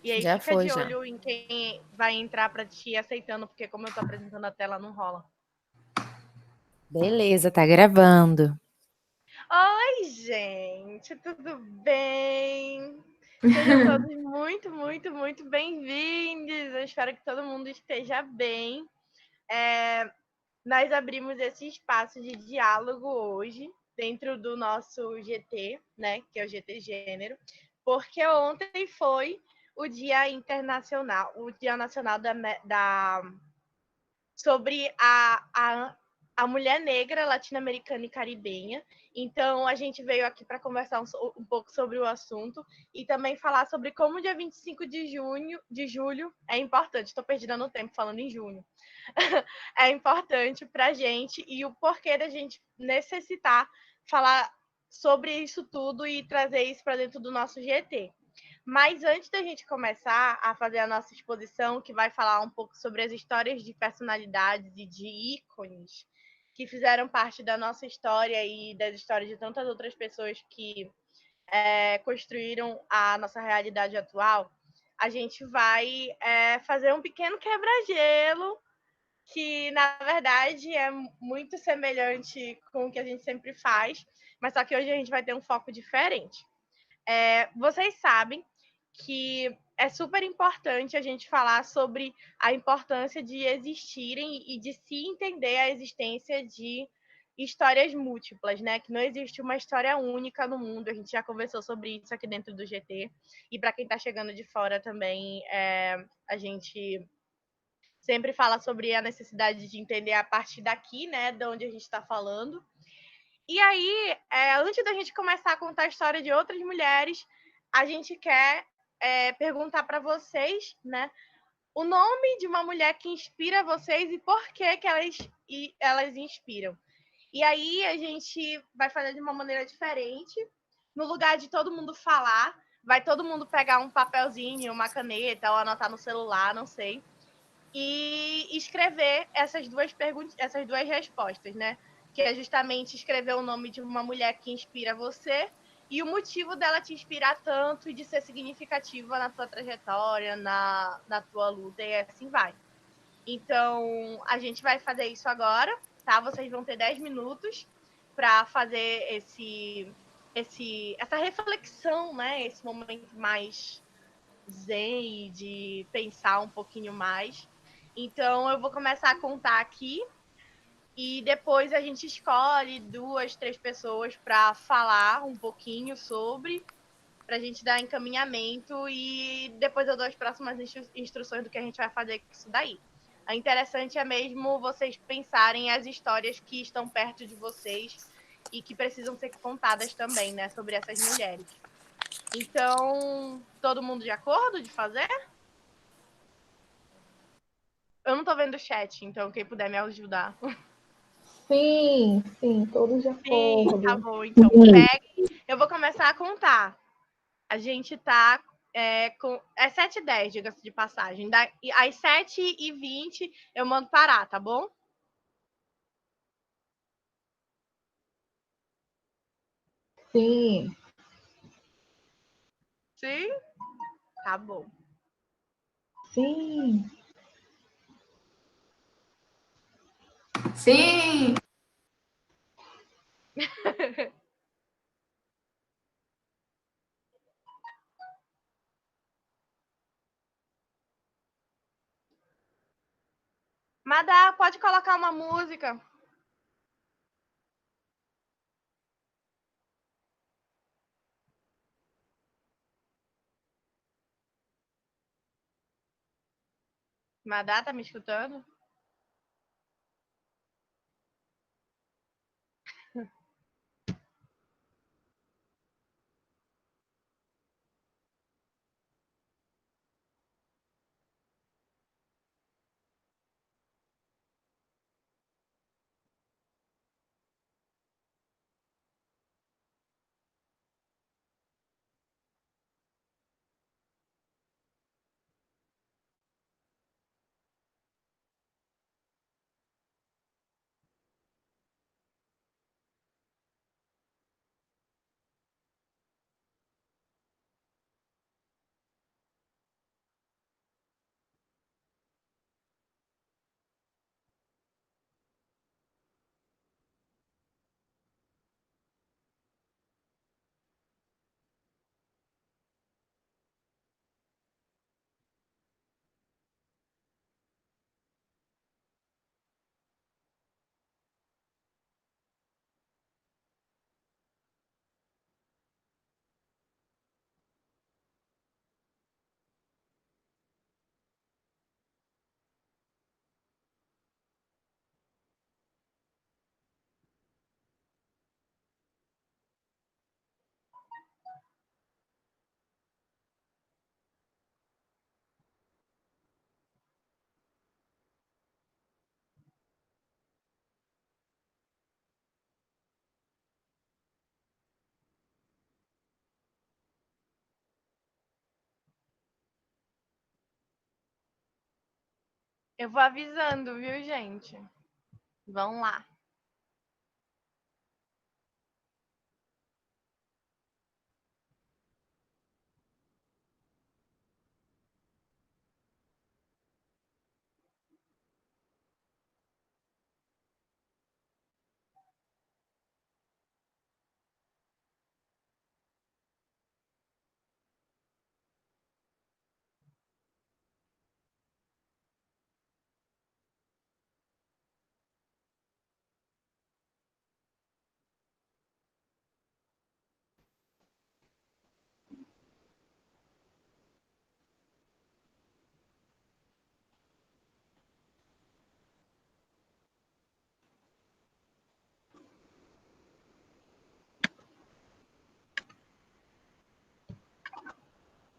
E aí Já fica foi, de já. olho em quem vai entrar para te ir aceitando, porque como eu tô apresentando a tela, não rola. Beleza, tá gravando. Oi, gente, tudo bem? Sejam todos muito, muito, muito bem-vindos. Eu espero que todo mundo esteja bem. Nós abrimos esse espaço de diálogo hoje, dentro do nosso GT, né, que é o GT Gênero, porque ontem foi o Dia Internacional, o Dia Nacional sobre a mulher negra, latino-americana e caribenha. Então, a gente veio aqui para conversar um pouco sobre o assunto e também falar sobre como o dia 25 de julho é importante. Estou perdida no tempo falando em junho. É importante para a gente e o porquê da gente necessitar falar sobre isso tudo e trazer isso para dentro do nosso GT. Mas antes da gente começar a fazer a nossa exposição, que vai falar um pouco sobre as histórias de personalidades e de ícones que fizeram parte da nossa história e das histórias de tantas outras pessoas que construíram a nossa realidade atual, a gente vai fazer um pequeno quebra-gelo que, na verdade, é muito semelhante com o que a gente sempre faz, mas só que hoje a gente vai ter um foco diferente. Vocês sabem que é super importante a gente falar sobre a importância de existirem e de se entender a existência de histórias múltiplas, né? Que não existe uma história única no mundo. A gente já conversou sobre isso aqui dentro do GT. E para quem está chegando de fora também, a gente sempre fala sobre a necessidade de entender a partir daqui, né? De onde a gente está falando. E aí, antes da gente começar a contar a história de outras mulheres, a gente quer perguntar para vocês, né, o nome de uma mulher que inspira vocês e por que elas inspiram. E aí a gente vai fazer de uma maneira diferente. No lugar de todo mundo falar, vai todo mundo pegar um papelzinho, uma caneta ou anotar no celular, não sei, e escrever essas duas respostas, né? Que é justamente escrever o nome de uma mulher que inspira você e o motivo dela te inspirar tanto e de ser significativa na tua trajetória, na tua luta, e assim vai. Então, a gente vai fazer isso agora, tá? Vocês vão ter 10 minutos para fazer essa reflexão, né? Esse momento mais zen, de pensar um pouquinho mais. Então, eu vou começar a contar aqui e depois a gente escolhe 2, 3 pessoas para falar um pouquinho sobre, para a gente dar encaminhamento e depois eu dou as próximas instruções do que a gente vai fazer com isso daí. O interessante é mesmo vocês pensarem as histórias que estão perto de vocês e que precisam ser contadas também, né, sobre essas mulheres. Então, todo mundo de acordo de fazer? Eu não tô vendo o chat, então quem puder me ajudar. Sim, sim, todos de Sim, tá acordo. bom. Então, pegue. Eu vou começar a contar. A gente tá com. É 7h10, diga-se de passagem. Às 7h20 eu mando parar, tá bom? Sim, Sim? Tá bom. sim. Sim! Madá, pode colocar uma música. Madá, tá me escutando? Eu vou avisando, viu, gente? Vão lá.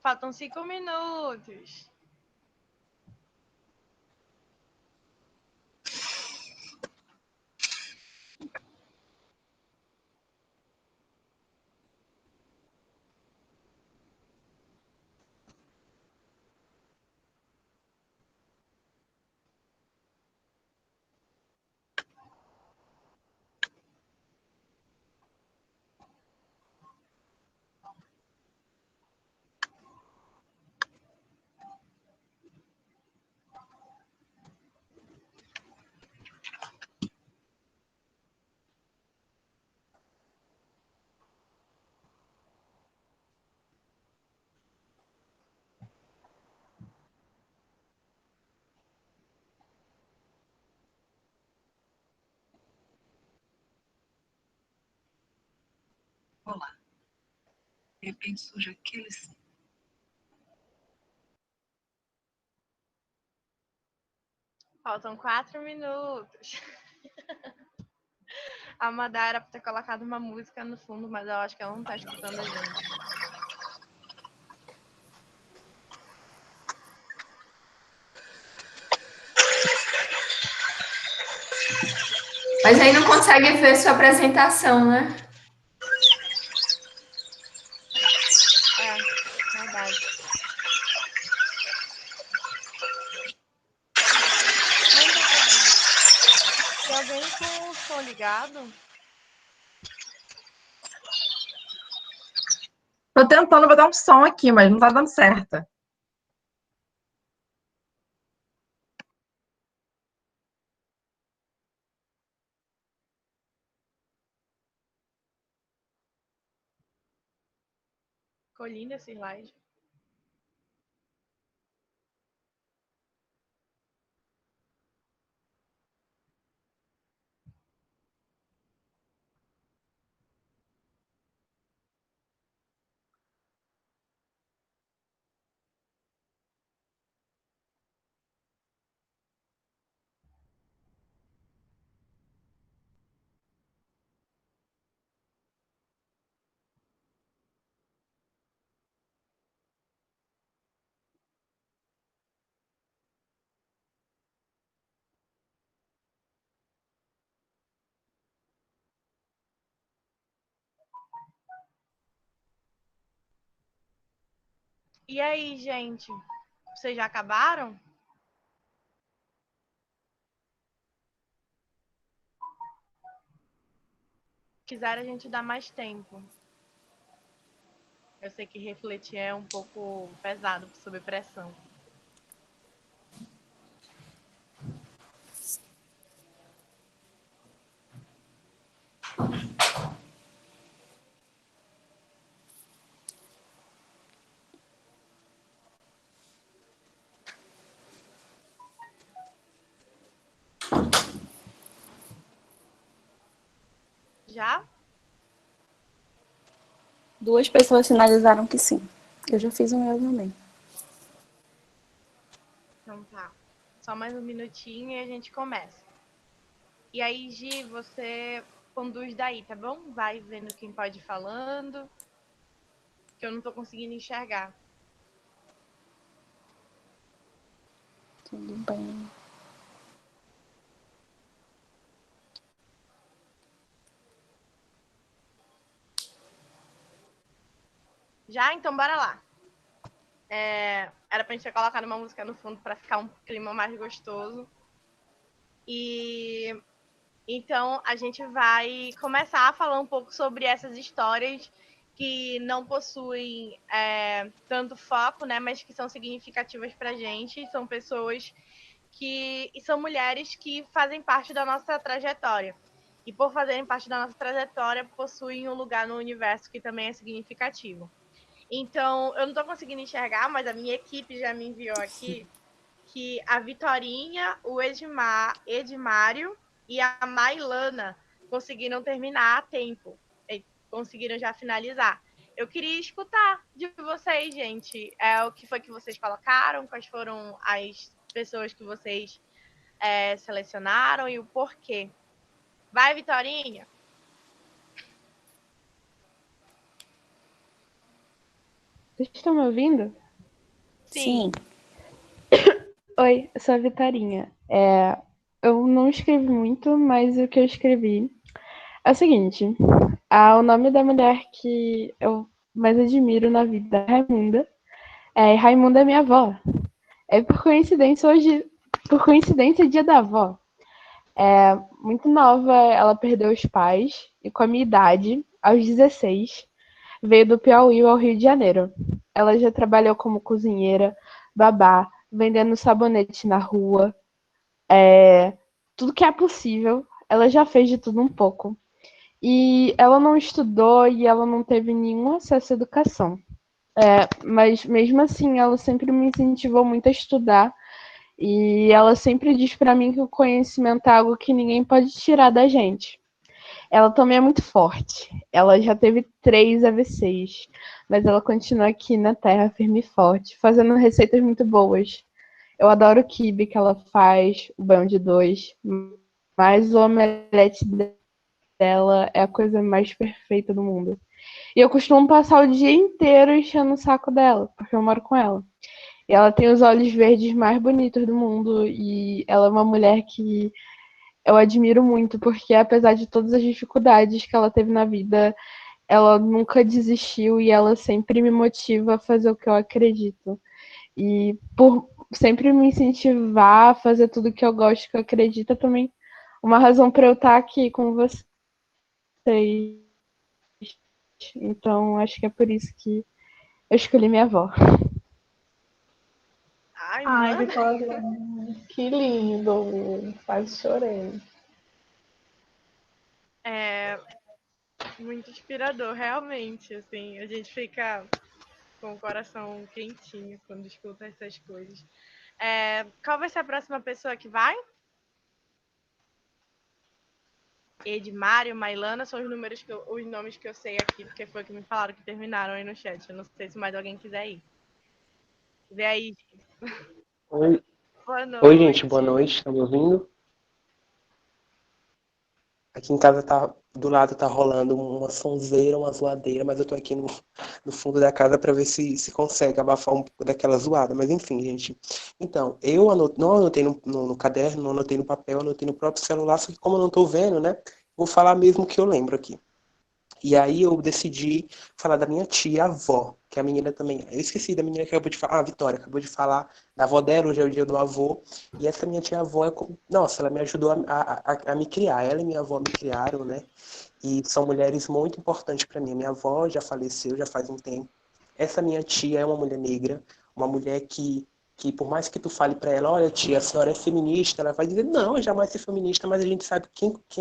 Faltam 5 minutos. Olá, de repente surge aquele sim. Faltam 4 minutos. A Madá era pra ter colocado uma música no fundo, mas eu acho que ela não tá escutando a gente. Mas aí não consegue ver sua apresentação, né? É, verdade. Não dá pra ver. Tem alguém com o som ligado? Tô tentando botar um som aqui, mas não tá dando certo. Ficou lindo esse slide. E aí, gente? Vocês já acabaram? Quiser, a gente dá mais tempo. Eu sei que refletir é um pouco pesado sob pressão. Já? 2 pessoas sinalizaram que sim. Eu já fiz o meu também. Então tá. Só mais um minutinho e a gente começa. E aí, Gi, você conduz daí, tá bom? Vai vendo quem pode ir falando, que eu não tô conseguindo enxergar. Tudo bem. Já? Então bora lá. Era pra gente ter colocado uma música no fundo para ficar um clima mais gostoso. E então a gente vai começar a falar um pouco sobre essas histórias que não possuem tanto foco, né, mas que são significativas pra gente. São pessoas e são mulheres que fazem parte da nossa trajetória. E por fazerem parte da nossa trajetória, possuem um lugar no universo que também é significativo. Então, eu não estou conseguindo enxergar, mas a minha equipe já me enviou aqui que a Vitorinha, o Edmário e a Mailana conseguiram terminar a tempo. Conseguiram já finalizar. Eu queria escutar de vocês, gente. O que foi que vocês colocaram? Quais foram as pessoas que vocês selecionaram e o porquê? Vai, Vitorinha! Vocês estão me ouvindo? Sim. Oi, eu sou a Vitarinha. Eu não escrevi muito, mas o que eu escrevi é o seguinte. O nome da mulher que eu mais admiro na vida é Raimunda. E Raimunda é minha avó. Por coincidência, é dia da avó. Muito nova, ela perdeu os pais e com a minha idade, aos 16, veio do Piauí ao Rio de Janeiro. Ela já trabalhou como cozinheira, babá, vendendo sabonete na rua. Tudo que é possível, ela já fez de tudo um pouco. E ela não estudou e ela não teve nenhum acesso à educação. Mas mesmo assim, ela sempre me incentivou muito a estudar. E ela sempre diz para mim que o conhecimento é algo que ninguém pode tirar da gente. Ela também é muito forte. Ela já teve 3 AVCs, mas ela continua aqui na Terra firme e forte, fazendo receitas muito boas. Eu adoro o quibe que ela faz, o banho de 2, mas o omelete dela é a coisa mais perfeita do mundo. E eu costumo passar o dia inteiro enchendo o saco dela, porque eu moro com ela. E ela tem os olhos verdes mais bonitos do mundo, e ela é uma mulher que eu admiro muito, porque apesar de todas as dificuldades que ela teve na vida, ela nunca desistiu e ela sempre me motiva a fazer o que eu acredito. E por sempre me incentivar a fazer tudo que eu gosto, que eu acredito, é também uma razão para eu estar aqui com vocês. Então, acho que é por isso que eu escolhi minha avó. Ai, Vitória, que lindo. Quase chorei. Muito inspirador, realmente. Assim, a gente fica com o coração quentinho quando escuta essas coisas. Qual vai ser a próxima pessoa que vai? Edmário, Mailana são os nomes que eu sei aqui, porque foi que me falaram que terminaram aí no chat. Eu não sei se mais alguém quiser ir. Vê aí. Oi, Boa oi, gente, noite. boa noite. Tá me ouvindo? Aqui em casa do lado tá rolando uma sonzeira, uma zoadeira, mas eu tô aqui no fundo da casa para ver se consegue abafar um pouco daquela zoada. Mas enfim, gente. Então, não anotei no caderno, não anotei no papel, anotei no próprio celular, só que como eu não tô vendo, né? Vou falar mesmo o que eu lembro aqui. E aí eu decidi falar da minha tia-avó, que é a menina também. Eu esqueci da menina que acabou de falar. A Vitória acabou de falar da avó dela, hoje é o dia do avô. E essa minha tia-avó, nossa, ela me ajudou a me criar. Ela e minha avó me criaram, né? E são mulheres muito importantes para mim. Minha avó já faleceu, já faz um tempo. Essa minha tia é uma mulher negra, uma mulher que por mais que tu fale para ela, olha tia, a senhora é feminista, ela vai dizer, não, eu jamais ser feminista, mas a gente sabe,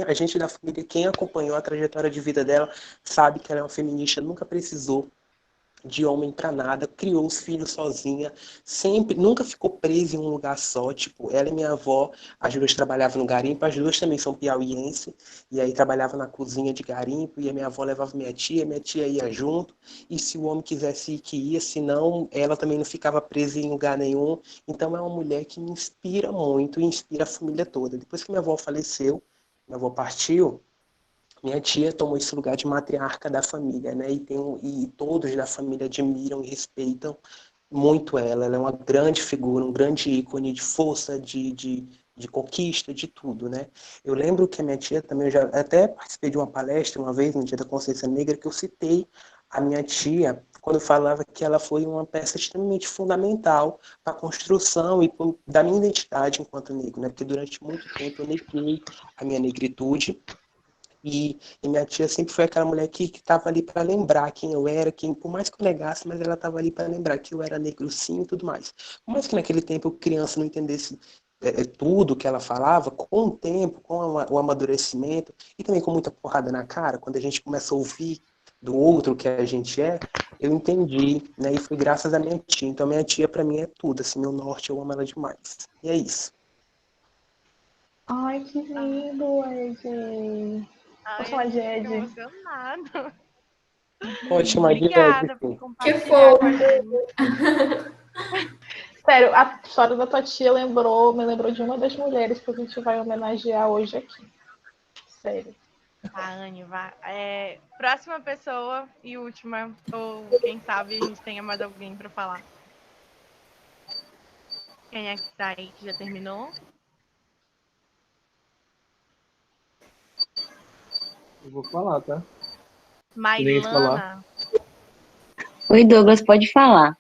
a gente da família, quem acompanhou a trajetória de vida dela, sabe que ela é uma feminista, nunca precisou de homem para nada, criou os filhos sozinha, sempre, nunca ficou presa em um lugar só, tipo, ela e minha avó, as duas trabalhavam no garimpo, as duas também são piauienses, e aí trabalhavam na cozinha de garimpo, e a minha avó levava minha tia ia junto, e se o homem quisesse ir, que ia, se não, ela também não ficava presa em lugar nenhum, então é uma mulher que me inspira muito, e inspira a família toda. Depois que minha avó faleceu, minha avó partiu, minha tia tomou esse lugar de matriarca da família, né? E todos da família admiram e respeitam muito ela. Ela é uma grande figura, um grande ícone de força, de conquista, de tudo, né? Eu lembro que a minha tia também, eu já até participei de uma palestra uma vez, no Dia da Consciência Negra, que eu citei a minha tia quando falava que ela foi uma peça extremamente fundamental para a construção da minha identidade enquanto negro, né? Porque durante muito tempo eu neguei a minha negritude. E minha tia sempre foi aquela mulher que estava ali para lembrar quem eu era, por mais que eu negasse, mas ela estava ali para lembrar que eu era negro sim e tudo mais. Por mais que naquele tempo eu, criança, não entendesse tudo que ela falava, com o tempo, com o amadurecimento, e também com muita porrada na cara, quando a gente começa a ouvir do outro que a gente é, eu entendi, né? E foi graças à minha tia. Então, minha tia, para mim, é tudo, assim, meu norte, eu amo ela demais. E é isso. Ai, que lindo, Ed. Ai, Posso chamar de fico Ed? emocionada. Pode chamar de Obrigada Ed, por sim. Que compartilhar com a fofo. gente. Sério, a história da tua tia me lembrou de uma das mulheres que a gente vai homenagear hoje aqui. Sério. Tá, Anne, vai. Próxima pessoa e última, ou quem sabe a gente tenha mais alguém para falar. Quem é que tá aí que já terminou? Eu vou falar, tá? Mailana. Oi, Douglas, pode falar.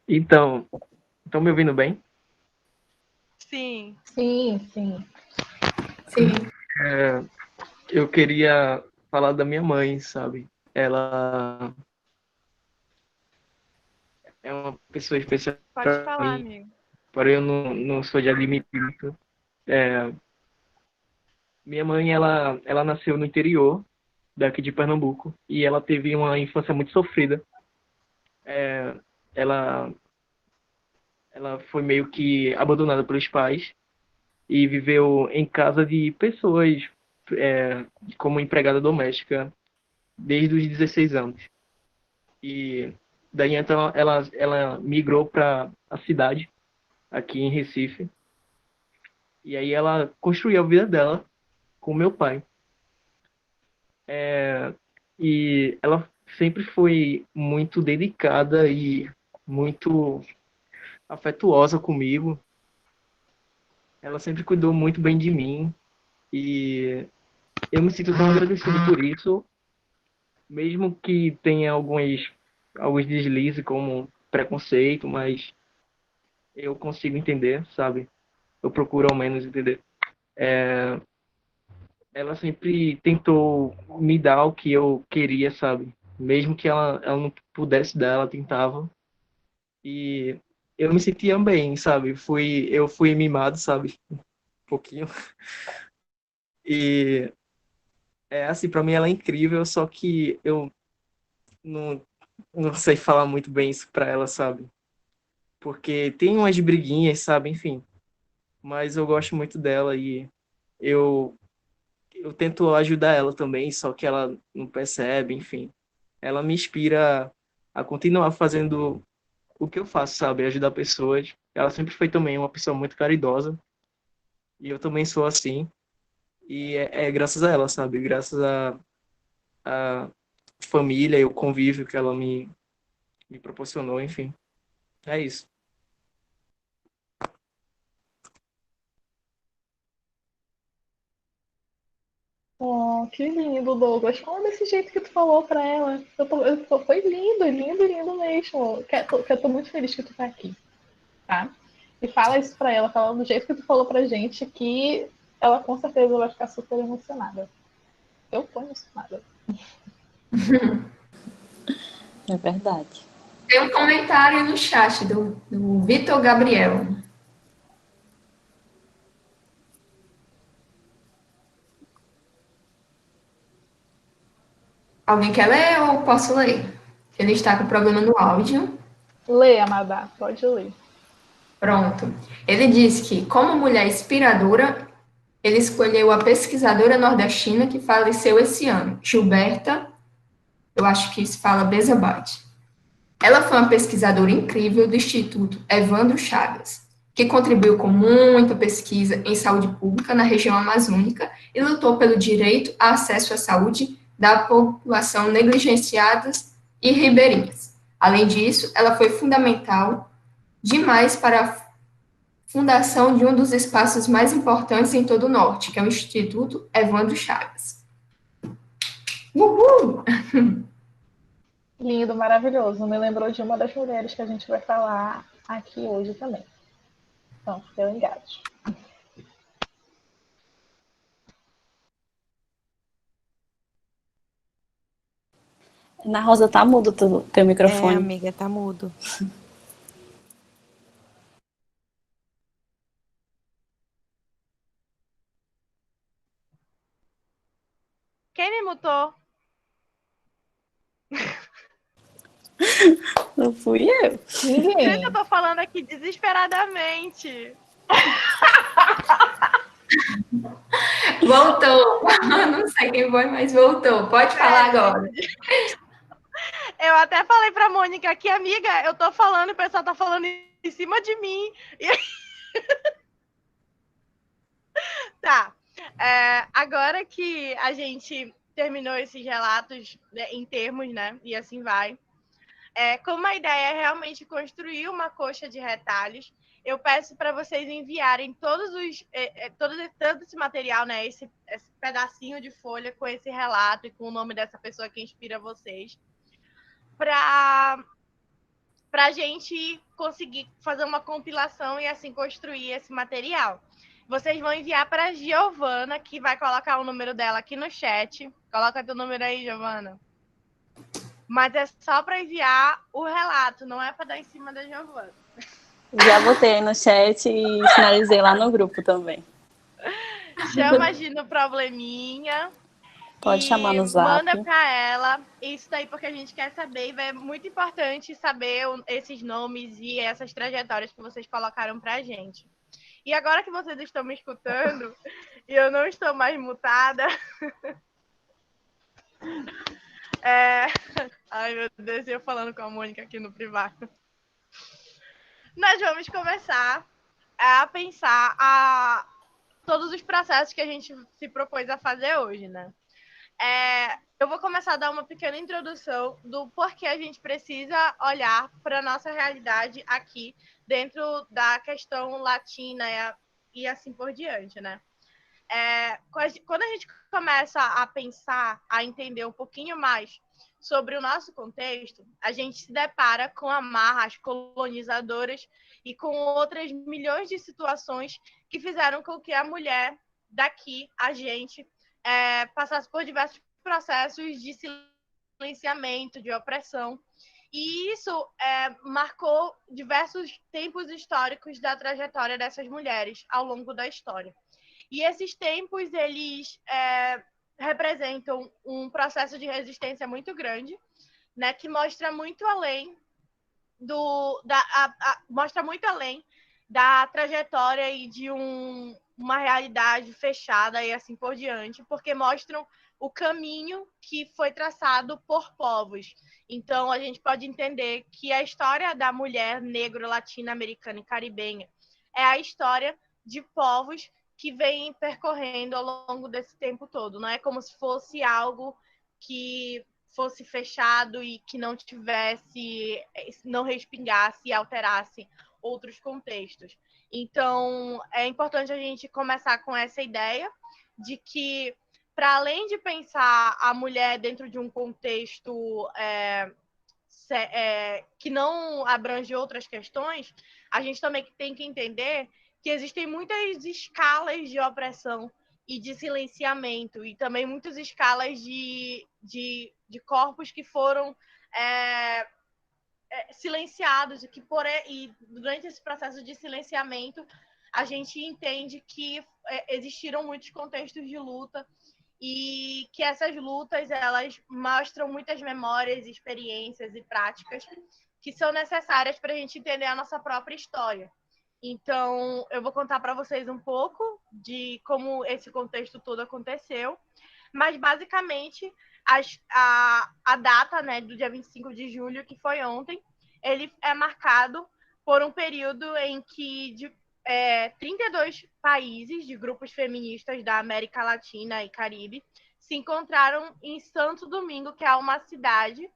Então, estão me ouvindo bem? Sim. Sim, sim. Sim. Eu queria falar da minha mãe, sabe? Ela é uma pessoa especial Pode para falar, mim, amigo. porém eu não sou de admitir isso. Minha mãe, ela nasceu no interior daqui de Pernambuco e ela teve uma infância muito sofrida. Ela foi meio que abandonada pelos pais e viveu em casa de pessoas como empregada doméstica desde os 16 anos. E daí então ela migrou para a cidade, aqui em Recife. E aí ela construiu a vida dela com meu pai. E ela sempre foi muito dedicada e muito afetuosa comigo. Ela sempre cuidou muito bem de mim. E eu me sinto tão agradecido por isso, mesmo que tenha alguns deslizes como preconceito, mas eu consigo entender, sabe? Eu procuro ao menos entender. Ela sempre tentou me dar o que eu queria, sabe? Mesmo que ela não pudesse dar, ela tentava. E eu me sentia bem, sabe? Eu fui mimado, sabe? Um pouquinho. E assim, pra mim ela é incrível, só que eu não, não sei falar muito bem isso pra ela, sabe? Porque tem umas briguinhas, sabe? Enfim. Mas eu gosto muito dela e eu, eu tento ajudar ela também, só que ela não percebe, enfim. Ela me inspira a continuar fazendo o que eu faço, sabe? Ajudar pessoas. Ela sempre foi também uma pessoa muito caridosa e eu também sou assim. E é graças a ela, sabe? Graças a família e o convívio que ela me proporcionou, enfim. É isso. Oh, que lindo, Douglas. Fala desse jeito que tu falou pra ela. Foi lindo, lindo, lindo mesmo. Eu tô muito feliz que tu tá aqui, tá? E fala isso pra ela, fala do jeito que tu falou pra gente, que ela com certeza vai ficar super emocionada. Eu tô emocionada. É verdade. Tem um comentário no chat do Vitor Gabriel. Alguém quer ler ou posso ler? Ele está com problema no áudio. Lê, Amadá, pode ler. Pronto. Ele diz que, como mulher inspiradora, ele escolheu a pesquisadora nordestina que faleceu esse ano, Gilberta, eu acho que se fala Bezabate. Ela foi uma pesquisadora incrível do Instituto Evandro Chagas, que contribuiu com muita pesquisa em saúde pública na região amazônica e lutou pelo direito a acesso à saúde da população negligenciadas e ribeirinhas. Além disso, ela foi fundamental demais para a fundação de um dos espaços mais importantes em todo o Norte, que é o Instituto Evandro Chagas. Uhul! Lindo, maravilhoso. Me lembrou de uma das mulheres que a gente vai falar aqui hoje também. Então, eu engajo. Na Rosa, tá mudo teu microfone. amiga, tá mudo. Quem me mutou? Não fui eu. Ninguém. Gente, eu tô falando aqui desesperadamente. Voltou. Não sei quem foi, mas voltou. Pode falar agora. Eu até falei pra Mônica aqui, amiga, eu tô falando, o pessoal tá falando em cima de mim. E aí... Tá. Agora que a gente terminou esses relatos, né, em termos, né? E assim vai. Como a ideia é realmente construir uma coxa de retalhos, eu peço para vocês enviarem todo esse material, né? Esse pedacinho de folha com esse relato e com o nome dessa pessoa que inspira vocês, para a gente conseguir fazer uma compilação e assim construir esse material. Vocês vão enviar para a Giovana, que vai colocar o número dela aqui no chat. Coloca teu número aí, Giovana. Mas é só para enviar o relato, não é para dar em cima da Giovana. Já botei no chat e sinalizei lá no grupo também. Chama a Gi no probleminha. Pode chamar no zap. Manda para ela isso daí, porque a gente quer saber. E é muito importante saber esses nomes e essas trajetórias que vocês colocaram para a gente. E agora que vocês estão me escutando e eu não estou mais mutada. Ai, meu Deus, eu falando com a Mônica aqui no privado. Nós vamos começar a pensar todos os processos que a gente se propôs a fazer hoje, né? Eu vou começar a dar uma pequena introdução do porquê a gente precisa olhar para a nossa realidade aqui dentro da questão latina e assim por diante, né? Quando a gente começa a pensar, a entender um pouquinho mais sobre o nosso contexto, a gente se depara com amarras colonizadoras e com outras milhões de situações que fizeram com que a mulher daqui, a gente, passasse por diversos processos de silenciamento, de opressão. E isso marcou diversos tempos históricos da trajetória dessas mulheres ao longo da história. E esses tempos, eles representam um processo de resistência muito grande, né, que mostra muito além mostra muito além da trajetória e de uma realidade fechada e assim por diante, porque mostram o caminho que foi traçado por povos. Então, a gente pode entender que a história da mulher negro, latino-americana e caribenha é a história de povos que vem percorrendo ao longo desse tempo todo. Não é como se fosse algo que fosse fechado e que não respingasse e alterasse outros contextos. Então, é importante a gente começar com essa ideia de que, para além de pensar a mulher dentro de um contexto que não abrange outras questões, a gente também tem que entender que existem muitas escalas de opressão e de silenciamento, e também muitas escalas de corpos que foram silenciados, e durante esse processo de silenciamento, a gente entende que existiram muitos contextos de luta e que essas lutas, elas mostram muitas memórias, experiências e práticas que são necessárias para a gente entender a nossa própria história. Então, eu vou contar para vocês um pouco de como esse contexto todo aconteceu, mas, basicamente, a data, né, do dia 25 de julho, que foi ontem, ele é marcado por um período em que 32 países de grupos feministas da América Latina e Caribe se encontraram em Santo Domingo, que é uma cidade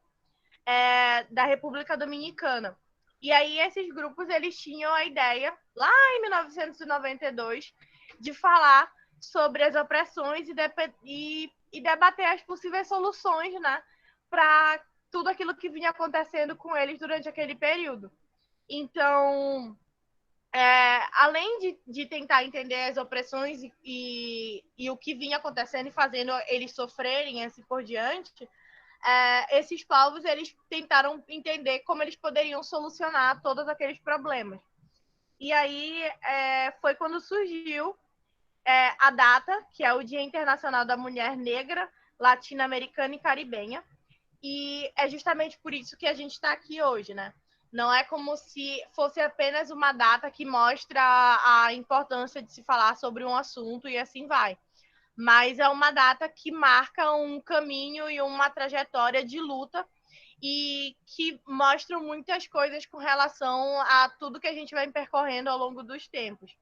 da República Dominicana. E aí esses grupos, eles tinham a ideia, lá em 1992, de falar sobre as opressões e e debater as possíveis soluções, né, para tudo aquilo que vinha acontecendo com eles durante aquele período. Então, além de tentar entender as opressões e o que vinha acontecendo e fazendo eles sofrerem assim por diante, esses povos eles tentaram entender como eles poderiam solucionar todos aqueles problemas. E aí foi quando surgiu a data, que é o Dia Internacional da Mulher Negra, Latino-Americana e Caribenha. E é justamente por isso que a gente está aqui hoje, né? Não é como se fosse apenas uma data que mostra a importância de se falar sobre um assunto e assim vai. Mas é uma data que marca um caminho e uma trajetória de luta e que mostram muitas coisas com relação a tudo que a gente vai percorrendo ao longo dos tempos.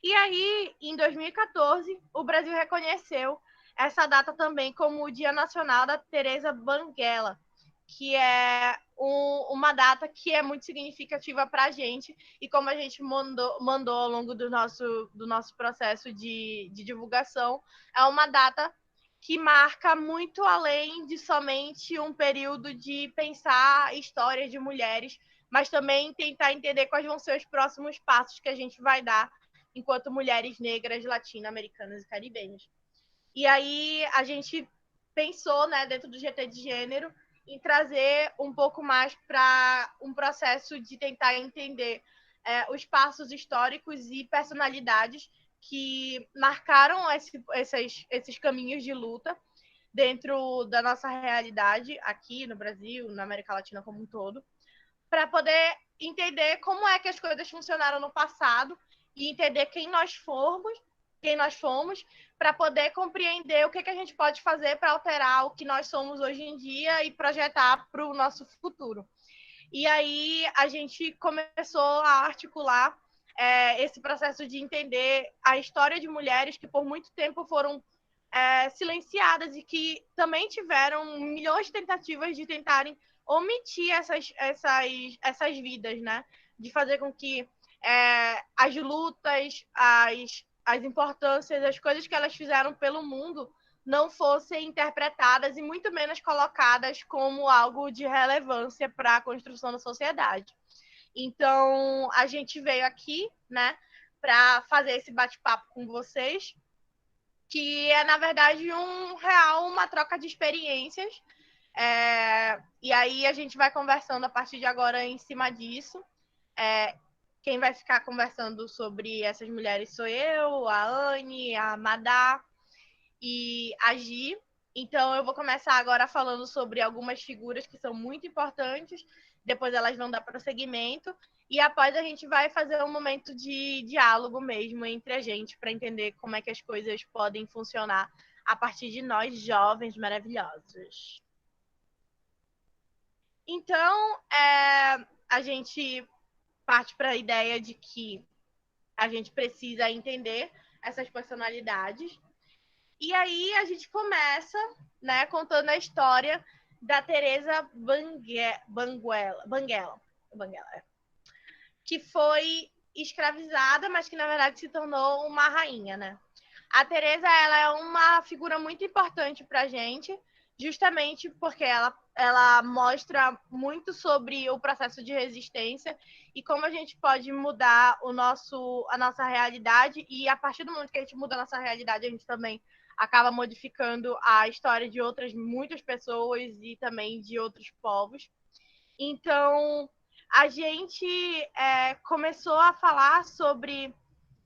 E aí, em 2014, o Brasil reconheceu essa data também como o Dia Nacional da Teresa Banguela, que é uma data que é muito significativa para a gente, e como a gente mandou ao longo do nosso processo de divulgação, é uma data que marca muito além de somente um período de pensar histórias de mulheres, mas também tentar entender quais vão ser os próximos passos que a gente vai dar enquanto mulheres negras, latino-americanas e caribenhas. E aí a gente pensou, né, dentro do GT de Gênero, em trazer um pouco mais para um processo de tentar entender os passos históricos e personalidades que marcaram esses caminhos de luta dentro da nossa realidade aqui no Brasil, na América Latina como um todo, para poder entender como é que as coisas funcionaram no passado e entender quem nós fomos, para poder compreender o que a gente pode fazer para alterar o que nós somos hoje em dia e projetar para o nosso futuro. E aí a gente começou a articular esse processo de entender a história de mulheres que por muito tempo foram silenciadas e que também tiveram milhões de tentativas de tentarem omitir essas vidas, né? De fazer com que as lutas, as importâncias, as coisas que elas fizeram pelo mundo não fossem interpretadas e muito menos colocadas como algo de relevância para a construção da sociedade. Então, a gente veio aqui, né, para fazer esse bate-papo com vocês, que é, na verdade, uma troca de experiências. E aí a gente vai conversando a partir de agora em cima disso. Quem vai ficar conversando sobre essas mulheres sou eu, a Anne, a Madá e a Gi. Então eu vou começar agora falando sobre algumas figuras que são muito importantes, depois elas vão dar prosseguimento, e após a gente vai fazer um momento de diálogo mesmo entre a gente, para entender como é que as coisas podem funcionar a partir de nós, jovens maravilhosos. Então, a gente parte para a ideia de que a gente precisa entender essas personalidades. E aí a gente começa, né, contando a história da Teresa Banguela, que foi escravizada, mas que na verdade se tornou uma rainha, né? A Teresa, ela é uma figura muito importante para a gente, justamente porque ela mostra muito sobre o processo de resistência e como a gente pode mudar a nossa realidade, e a partir do momento que a gente muda a nossa realidade, a gente também acaba modificando a história de muitas pessoas e também de outros povos. Então, a gente começou a falar sobre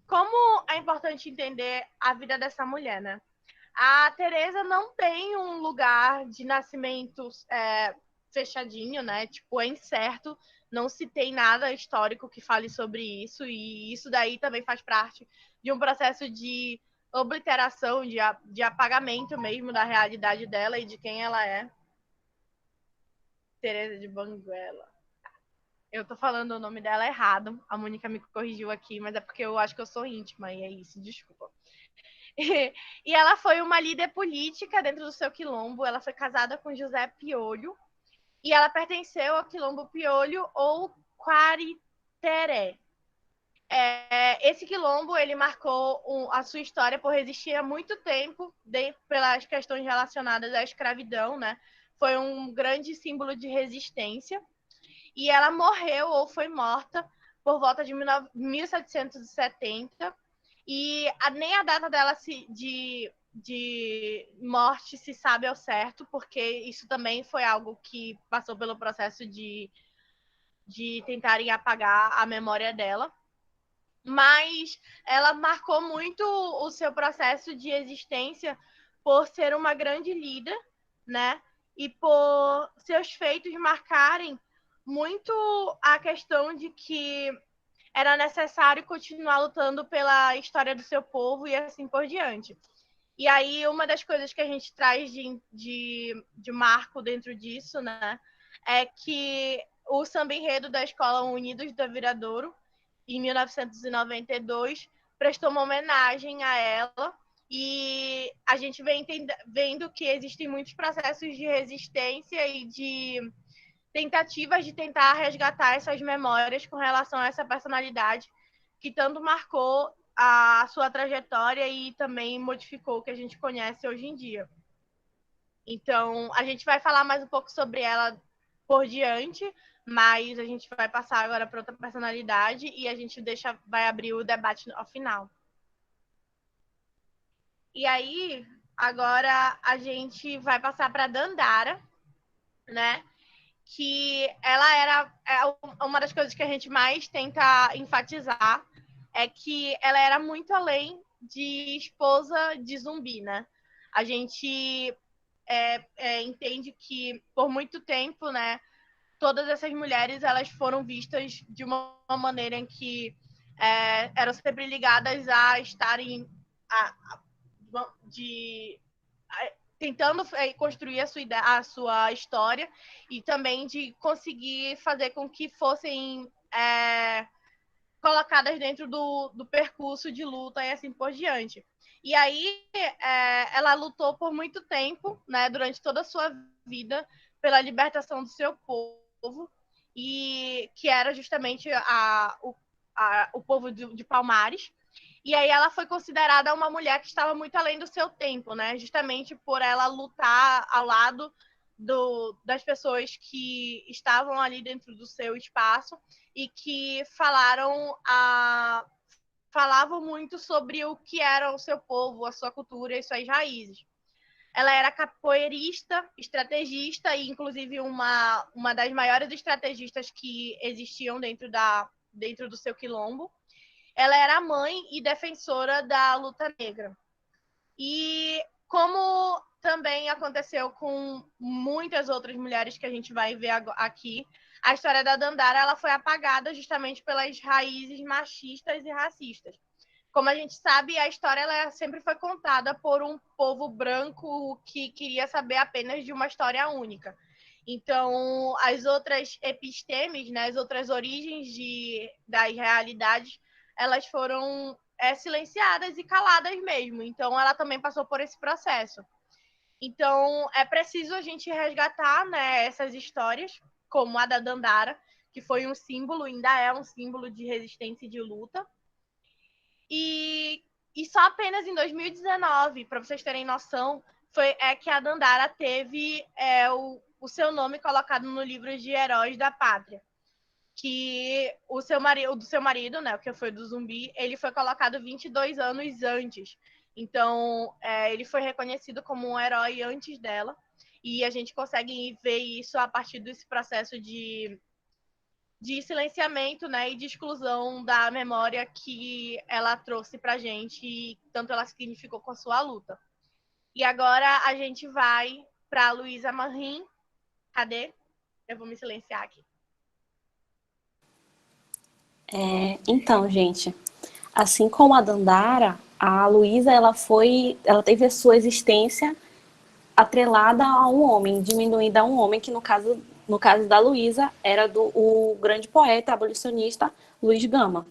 como é importante entender a vida dessa mulher, né? A Teresa não tem um lugar de nascimento fechadinho, né? Tipo, é incerto, não se tem nada histórico que fale sobre isso, e isso daí também faz parte de um processo de obliteração, de apagamento mesmo da realidade dela e de quem ela é. Teresa de Banguela. Eu tô falando o nome dela errado, a Mônica me corrigiu aqui, mas é porque eu acho que eu sou íntima, e é isso, desculpa. E ela foi uma líder política dentro do seu quilombo. Ela foi casada com José Piolho e ela pertenceu ao quilombo Piolho ou Quariteré. Esse quilombo, ele marcou a sua história por resistir há muito tempo pelas questões relacionadas à escravidão, né? Foi um grande símbolo de resistência. E ela morreu ou foi morta por volta de 1770. E nem a data dela de morte se sabe ao certo, porque isso também foi algo que passou pelo processo de tentarem apagar a memória dela. Mas ela marcou muito o seu processo de existência por ser uma grande líder, né? E por seus feitos marcarem muito a questão de que era necessário continuar lutando pela história do seu povo e assim por diante. E aí, uma das coisas que a gente traz de marco dentro disso, né, é que o samba enredo da Escola Unidos da Viradouro, em 1992, prestou uma homenagem a ela, e a gente vem vendo que existem muitos processos de resistência e de tentativas de tentar resgatar essas memórias com relação a essa personalidade que tanto marcou a sua trajetória e também modificou o que a gente conhece hoje em dia. Então, a gente vai falar mais um pouco sobre ela por diante, mas a gente vai passar agora para outra personalidade e a gente vai abrir o debate ao final. E aí, agora a gente vai passar para a Dandara, né? Que ela era uma das coisas que a gente mais tenta enfatizar, é que ela era muito além de esposa de zumbi, né? A gente entende que por muito tempo, né, todas essas mulheres elas foram vistas de uma maneira em que eram sempre ligadas a estarem tentando construir a sua história e também de conseguir fazer com que fossem colocadas dentro do percurso de luta e assim por diante. E aí ela lutou por muito tempo, né, durante toda a sua vida, pela libertação do seu povo, e que era justamente o povo de Palmares. E aí ela foi considerada uma mulher que estava muito além do seu tempo, né? Justamente por ela lutar ao lado das pessoas que estavam ali dentro do seu espaço e que falavam muito sobre o que era o seu povo, a sua cultura e suas raízes. Ela era capoeirista, estrategista e, inclusive, uma das maiores estrategistas que existiam dentro do seu quilombo. Ela era mãe e defensora da luta negra. E como também aconteceu com muitas outras mulheres que a gente vai ver aqui, a história da Dandara ela foi apagada justamente pelas raízes machistas e racistas. Como a gente sabe, a história ela sempre foi contada por um povo branco que queria saber apenas de uma história única. Então, as outras epistemes, né, as outras origens das realidades, elas foram silenciadas e caladas mesmo. Então, ela também passou por esse processo. Então, é preciso a gente resgatar, né, essas histórias, como a da Dandara, que foi um símbolo, ainda é um símbolo de resistência e de luta. E só apenas em 2019, para vocês terem noção, que a Dandara teve o seu nome colocado no livro de Heróis da Pátria. Que o do seu marido, né, que foi do zumbi, ele foi colocado 22 anos antes. Então, ele foi reconhecido como um herói antes dela. E a gente consegue ver isso a partir desse processo de silenciamento, né, e de exclusão da memória que ela trouxe pra gente e tanto ela significou com a sua luta. E agora a gente vai para Luísa Marim. Cadê? Eu vou me silenciar aqui. Então, gente, assim como a Dandara, a Luísa ela teve a sua existência atrelada a um homem, diminuída a um homem, que no caso da Luísa era o grande poeta abolicionista Luiz Gama.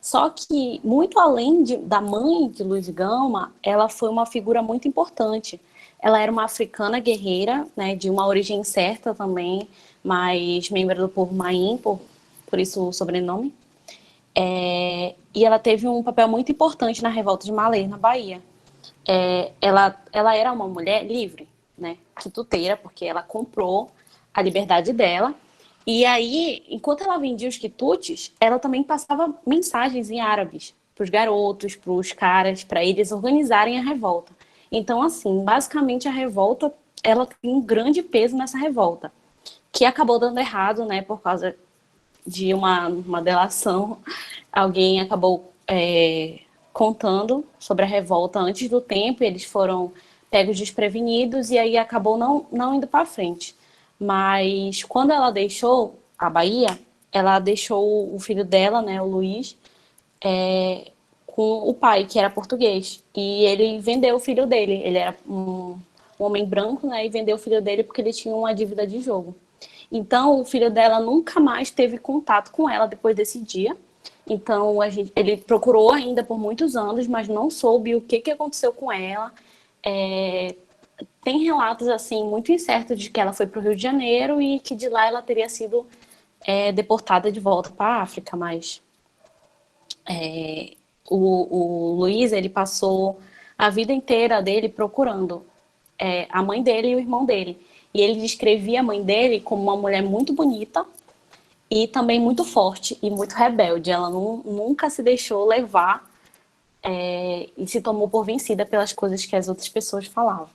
Só que, muito além da mãe de Luiz Gama, ela foi uma figura muito importante. Ela era uma africana guerreira, né, de uma origem certa também, mas membro do povo Maim, por isso o sobrenome. E ela teve um papel muito importante na revolta de Malê, na Bahia. Ela era uma mulher livre, né, quituteira, porque ela comprou a liberdade dela. E aí, enquanto ela vendia os quitutes, ela também passava mensagens em árabes para os garotos, para os caras, para eles organizarem a revolta. Então, assim, basicamente a revolta, ela tem um grande peso nessa revolta, que acabou dando errado, né, por causa de uma delação. Alguém acabou contando sobre a revolta antes do tempo, eles foram pegos desprevenidos e aí acabou não indo para frente. Mas quando ela deixou a Bahia, ela deixou o filho dela, né, o Luiz, com o pai, que era português. E ele vendeu o filho dele. Ele era um homem branco, né, e vendeu o filho dele porque ele tinha uma dívida de jogo. Então, o filho dela nunca mais teve contato com ela depois desse dia. Então, ele procurou ainda por muitos anos, mas não soube o que aconteceu com ela. Tem relatos, assim, muito incertos de que ela foi para o Rio de Janeiro e que de lá ela teria sido deportada de volta para a África, mas o Luiz, ele passou a vida inteira dele procurando a mãe dele e o irmão dele. E ele descrevia a mãe dele como uma mulher muito bonita e também muito forte e muito rebelde. Ela nunca se deixou levar e se tomou por vencida pelas coisas que as outras pessoas falavam.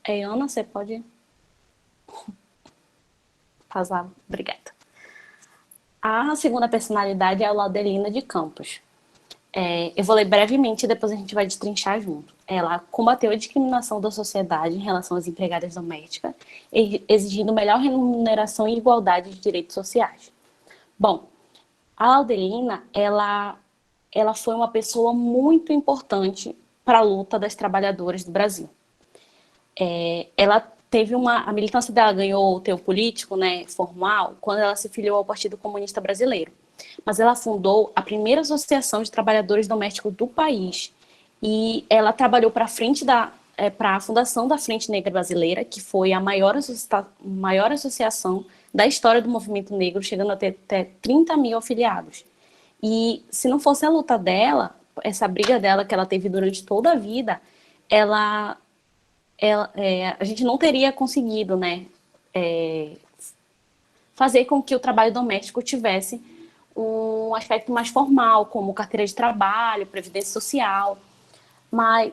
Ana, você pode passar? Obrigada. A segunda personalidade é a Laudelina de Campos. Eu vou ler brevemente e depois a gente vai destrinchar junto. Ela combateu a discriminação da sociedade em relação às empregadas domésticas, exigindo melhor remuneração e igualdade de direitos sociais. Bom, a Laudelina, ela foi uma pessoa muito importante para a luta das trabalhadoras do Brasil. Ela teve a militância dela ganhou o teu político, né, formal, quando ela se filiou ao Partido Comunista Brasileiro. Mas ela fundou a primeira associação de trabalhadores domésticos do país e ela trabalhou para a fundação da Frente Negra Brasileira, que foi a maior associação da história do movimento negro, chegando a ter até 30 mil afiliados. E se não fosse a luta dela, essa briga dela que ela teve durante toda a vida, a gente não teria conseguido, né, fazer com que o trabalho doméstico tivesse um aspecto mais formal, como carteira de trabalho, previdência social.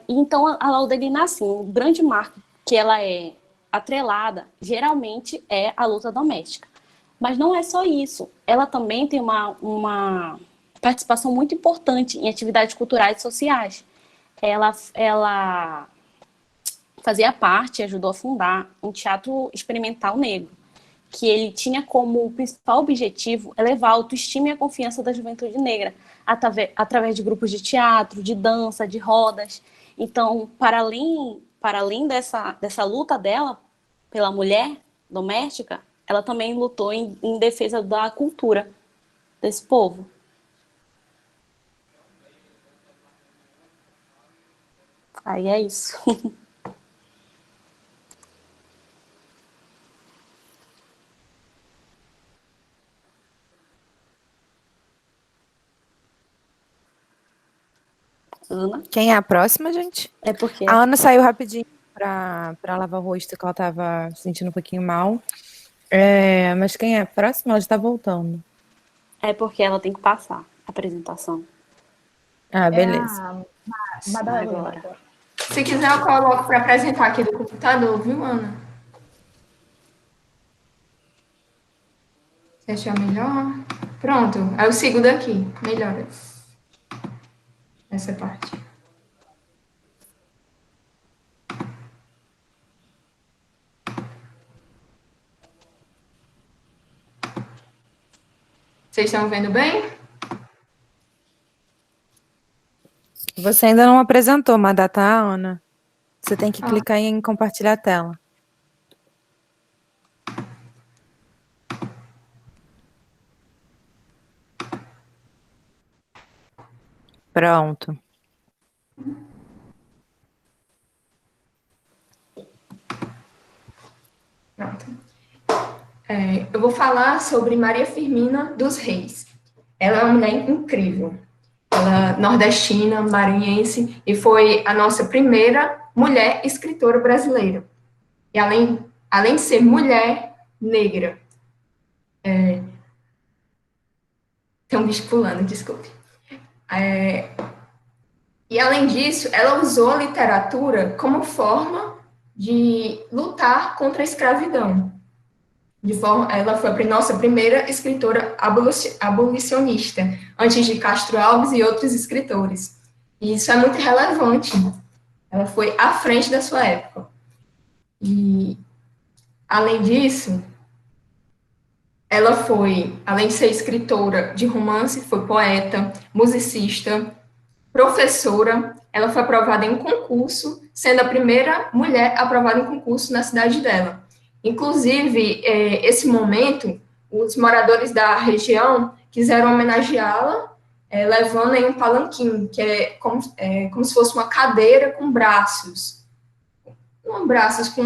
Então, a Laudelina, assim, o grande marco que ela é atrelada, geralmente, é a luta doméstica. Mas não é só isso. Ela também tem uma participação muito importante em atividades culturais e sociais. Ela fazia parte, ajudou a fundar um teatro experimental negro, que ele tinha como principal objetivo elevar a autoestima e a confiança da juventude negra, através de grupos de teatro, de dança, de rodas. Então, para além dessa luta dela pela mulher doméstica, ela também lutou em defesa da cultura desse povo. Aí é isso. Ana? Quem é a próxima, gente? É porque A Ana saiu rapidinho pra lavar o rosto, que ela tava se sentindo um pouquinho mal. Mas quem é a próxima? Ela já tá voltando. É porque ela tem que passar a apresentação. Ah, beleza. Madalena. Se quiser, eu coloco para apresentar aqui do computador, viu, Ana? Se achar melhor. Pronto, aí eu sigo daqui. Melhora essa parte. Vocês estão vendo bem? Você ainda não apresentou, Madá, tá, Ana? Você tem que clicar em compartilhar a tela. Pronto. Pronto. Eu vou falar sobre Maria Firmina dos Reis. Ela é uma mulher incrível. Ela é nordestina, maranhense, e foi a nossa primeira mulher escritora brasileira. E além de ser mulher negra, tem um bicho pulando, desculpe. E além disso, ela usou a literatura como forma de lutar contra a escravidão. Ela foi a nossa primeira escritora abolicionista, antes de Castro Alves e outros escritores. E isso é muito relevante. Ela foi à frente da sua época. E, além disso, ela foi, além de ser escritora de romance, foi poeta, musicista, professora. Ela foi aprovada em um concurso, sendo a primeira mulher aprovada em concurso na cidade dela. Inclusive, esse momento, os moradores da região quiseram homenageá-la, levando em um palanquim, que é como se fosse uma cadeira com braços. Braços com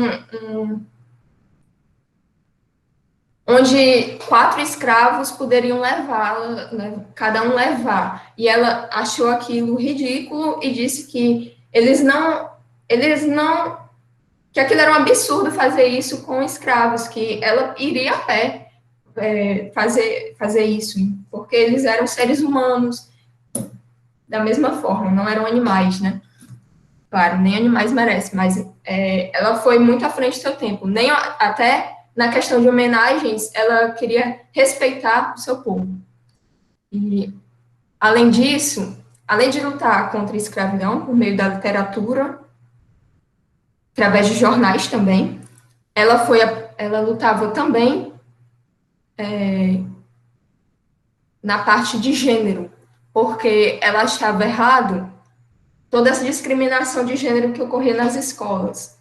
onde 4 escravos poderiam levá-la, né, cada um levar. E ela achou aquilo ridículo e disse que que aquilo era um absurdo fazer isso com escravos, que ela iria a pé fazer isso, porque eles eram seres humanos da mesma forma, não eram animais, né? Claro, nem animais merecem, mas ela foi muito à frente do seu tempo. Até na questão de homenagens, ela queria respeitar o seu povo. E, além disso, além de lutar contra a escravidão por meio da literatura, através de jornais também, ela lutava também na parte de gênero, porque ela achava errado toda essa discriminação de gênero que ocorria nas escolas.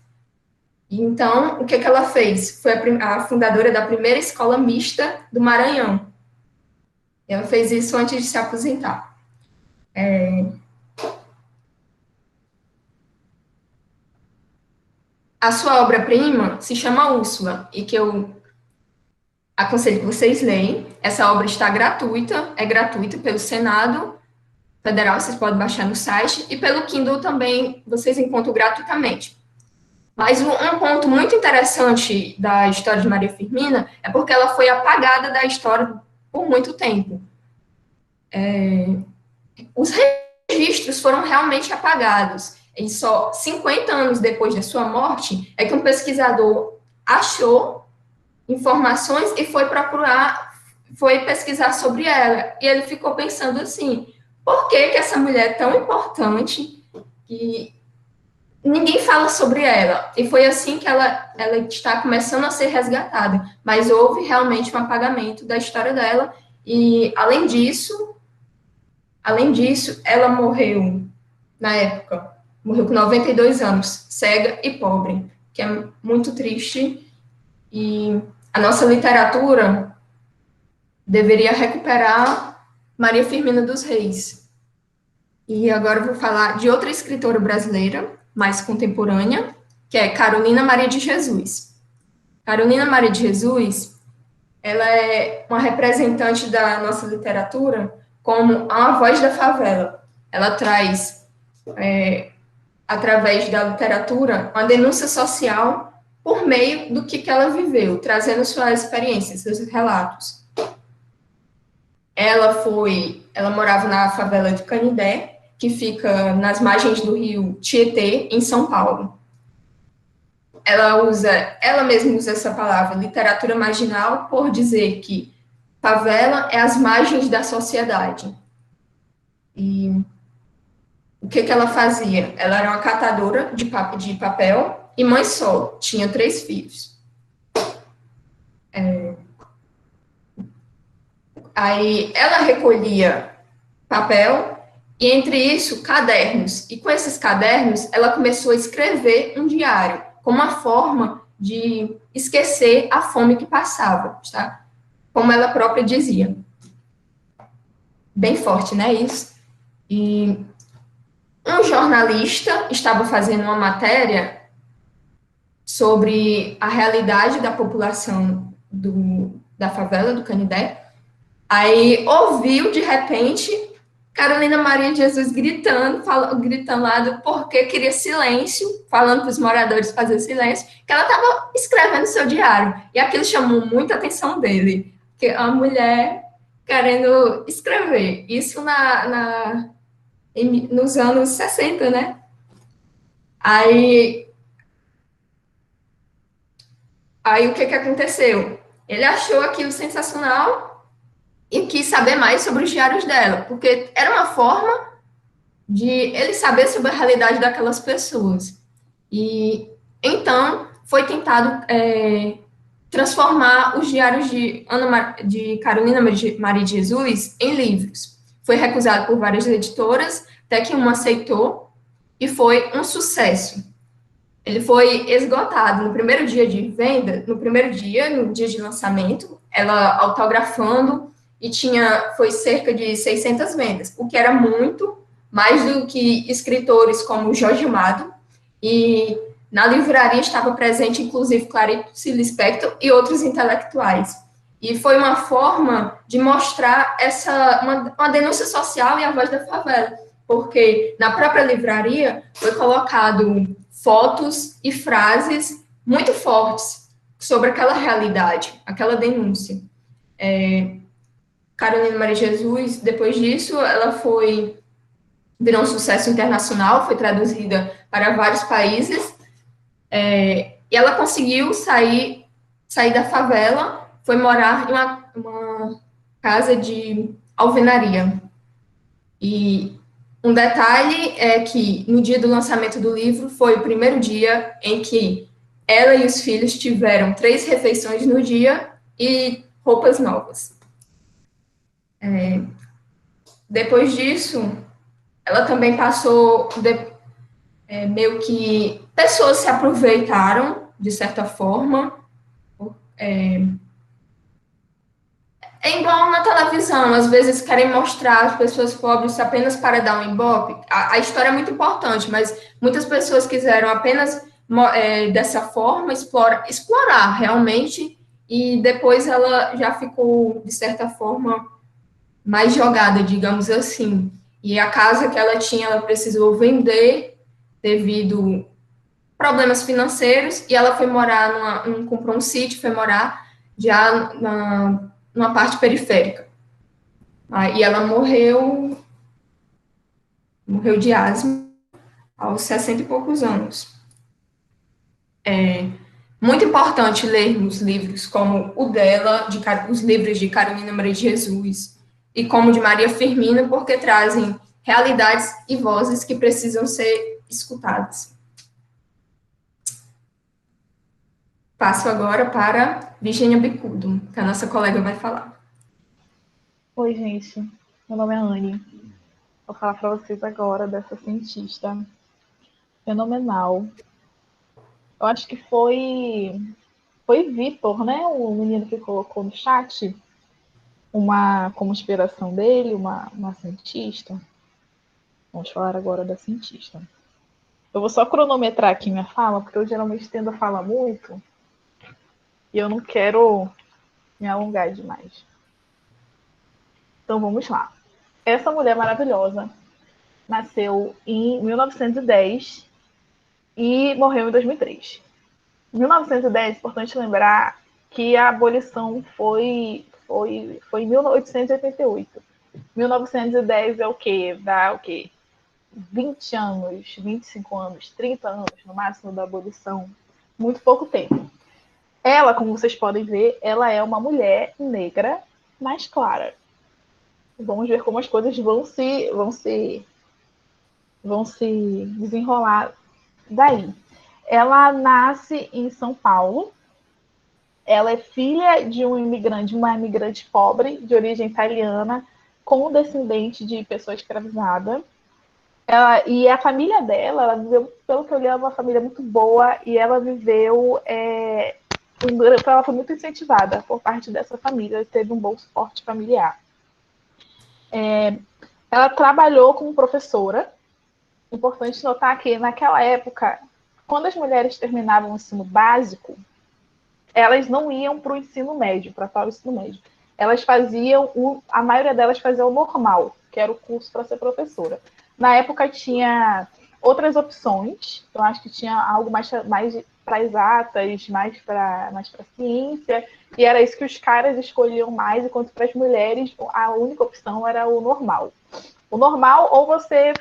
Então, o que ela fez? Foi a fundadora da primeira escola mista do Maranhão. Ela fez isso antes de se aposentar. A sua obra-prima se chama Úrsula, e que eu aconselho que vocês leem. Essa obra está gratuita, é gratuita pelo Senado Federal, vocês podem baixar no site, e pelo Kindle também vocês encontram gratuitamente. Mas um ponto muito interessante da história de Maria Firmina é porque ela foi apagada da história por muito tempo. Os registros foram realmente apagados. E só 50 anos depois da sua morte é que um pesquisador achou informações e foi pesquisar sobre ela. E ele ficou pensando assim, por que essa mulher é tão importante que ninguém fala sobre ela? E foi assim que ela está começando a ser resgatada. Mas houve realmente um apagamento da história dela. E, além disso, ela morreu, na época, morreu com 92 anos, cega e pobre, que é muito triste. E a nossa literatura deveria recuperar Maria Firmina dos Reis. E agora eu vou falar de outra escritora brasileira, mais contemporânea, que é Carolina Maria de Jesus. Carolina Maria de Jesus, ela é uma representante da nossa literatura como a voz da favela. Ela traz, através da literatura, uma denúncia social por meio do que ela viveu, trazendo suas experiências, seus relatos. Ela morava na favela de Canindé, que fica nas margens do rio Tietê, em São Paulo. Ela mesma usa essa palavra, literatura marginal, por dizer que favela é as margens da sociedade. E o que ela fazia? Ela era uma catadora de papel e mãe solo, tinha 3 filhos. Aí ela recolhia papel e, entre isso, cadernos. E com esses cadernos, ela começou a escrever um diário, como uma forma de esquecer a fome que passava, tá? Como ela própria dizia. Bem forte, né, isso? E um jornalista estava fazendo uma matéria sobre a realidade da população da favela do Canindé. Aí ouviu, de repente, Carolina Maria de Jesus gritando lá do porquê queria silêncio, falando para os moradores fazer silêncio, que ela estava escrevendo seu diário. E aquilo chamou muita atenção dele, que a mulher querendo escrever. Isso nos anos 60, né? Aí o que aconteceu? Ele achou aquilo sensacional e quis saber mais sobre os diários dela, porque era uma forma de ele saber sobre a realidade daquelas pessoas. E então foi tentado transformar os diários de Carolina Maria de Jesus em livros. Foi recusado por várias editoras, até que uma aceitou, e foi um sucesso. Ele foi esgotado no primeiro dia de venda, no dia de lançamento, ela autografando, e foi cerca de 600 vendas, o que era muito, mais do que escritores como Jorge Amado, e na livraria estava presente, inclusive, Clarice Lispector e outros intelectuais. E foi uma forma de mostrar uma denúncia social e a voz da favela, porque na própria livraria foi colocado fotos e frases muito fortes sobre aquela realidade, aquela denúncia. Carolina Maria Jesus, depois disso, ela virou um sucesso internacional, foi traduzida para vários países, e ela conseguiu sair da favela, foi morar em uma casa de alvenaria. E um detalhe é que, no dia do lançamento do livro, foi o primeiro dia em que ela e os filhos tiveram 3 refeições no dia e roupas novas. Depois disso, ela também passou, meio que pessoas se aproveitaram, de certa forma. É igual na televisão, às vezes querem mostrar as pessoas pobres apenas para dar um ibope. A história é muito importante, mas muitas pessoas quiseram apenas, dessa forma, explorar realmente, e depois ela já ficou, de certa forma, mais jogada, digamos assim. E a casa que ela tinha, ela precisou vender devido problemas financeiros, e ela foi morar comprou um sítio, foi morar já numa parte periférica. E ela morreu de asma aos 60 e poucos anos. É muito importante lermos livros como o dela, os livros de Carolina Maria de Jesus, e como de Maria Firmina, porque trazem realidades e vozes que precisam ser escutadas. Passo agora para Virginia Bicudo, que a nossa colega vai falar. Oi, gente. Meu nome é Anne. Vou falar para vocês agora dessa cientista fenomenal. Eu acho que foi Vitor, né? O menino que colocou no chat como inspiração dele, uma cientista. Vamos falar agora da cientista. Eu vou só cronometrar aqui minha fala, porque eu geralmente tendo a falar muito e eu não quero me alongar demais. Então vamos lá. Essa mulher maravilhosa nasceu em 1910 e morreu em 2003. Em 1910, é importante lembrar que a abolição foi em 1888. 1910 é o quê? Dá o quê? 20 anos, 25 anos, 30 anos no máximo da abolição. Muito pouco tempo. Ela, como vocês podem ver, ela é uma mulher negra mais clara. Vamos ver como as coisas vão se desenrolar daí. Ela nasce em São Paulo. Ela é filha de uma imigrante pobre, de origem italiana, com descendente de pessoa escravizada. E a família dela, ela viveu, pelo que eu li, ela é uma família muito boa, e ela viveu... ela foi muito incentivada por parte dessa família, teve um bom suporte familiar. Ela trabalhou como professora. Importante notar que, naquela época, quando as mulheres terminavam o ensino básico, elas não iam para o ensino médio, para tal ensino médio. Elas faziam, a maioria delas fazia o normal, que era o curso para ser professora. Na época tinha outras opções, eu acho que tinha algo mais para exatas, mais para ciência, e era isso que os caras escolhiam mais, enquanto para as mulheres a única opção era o normal. O normal, ou você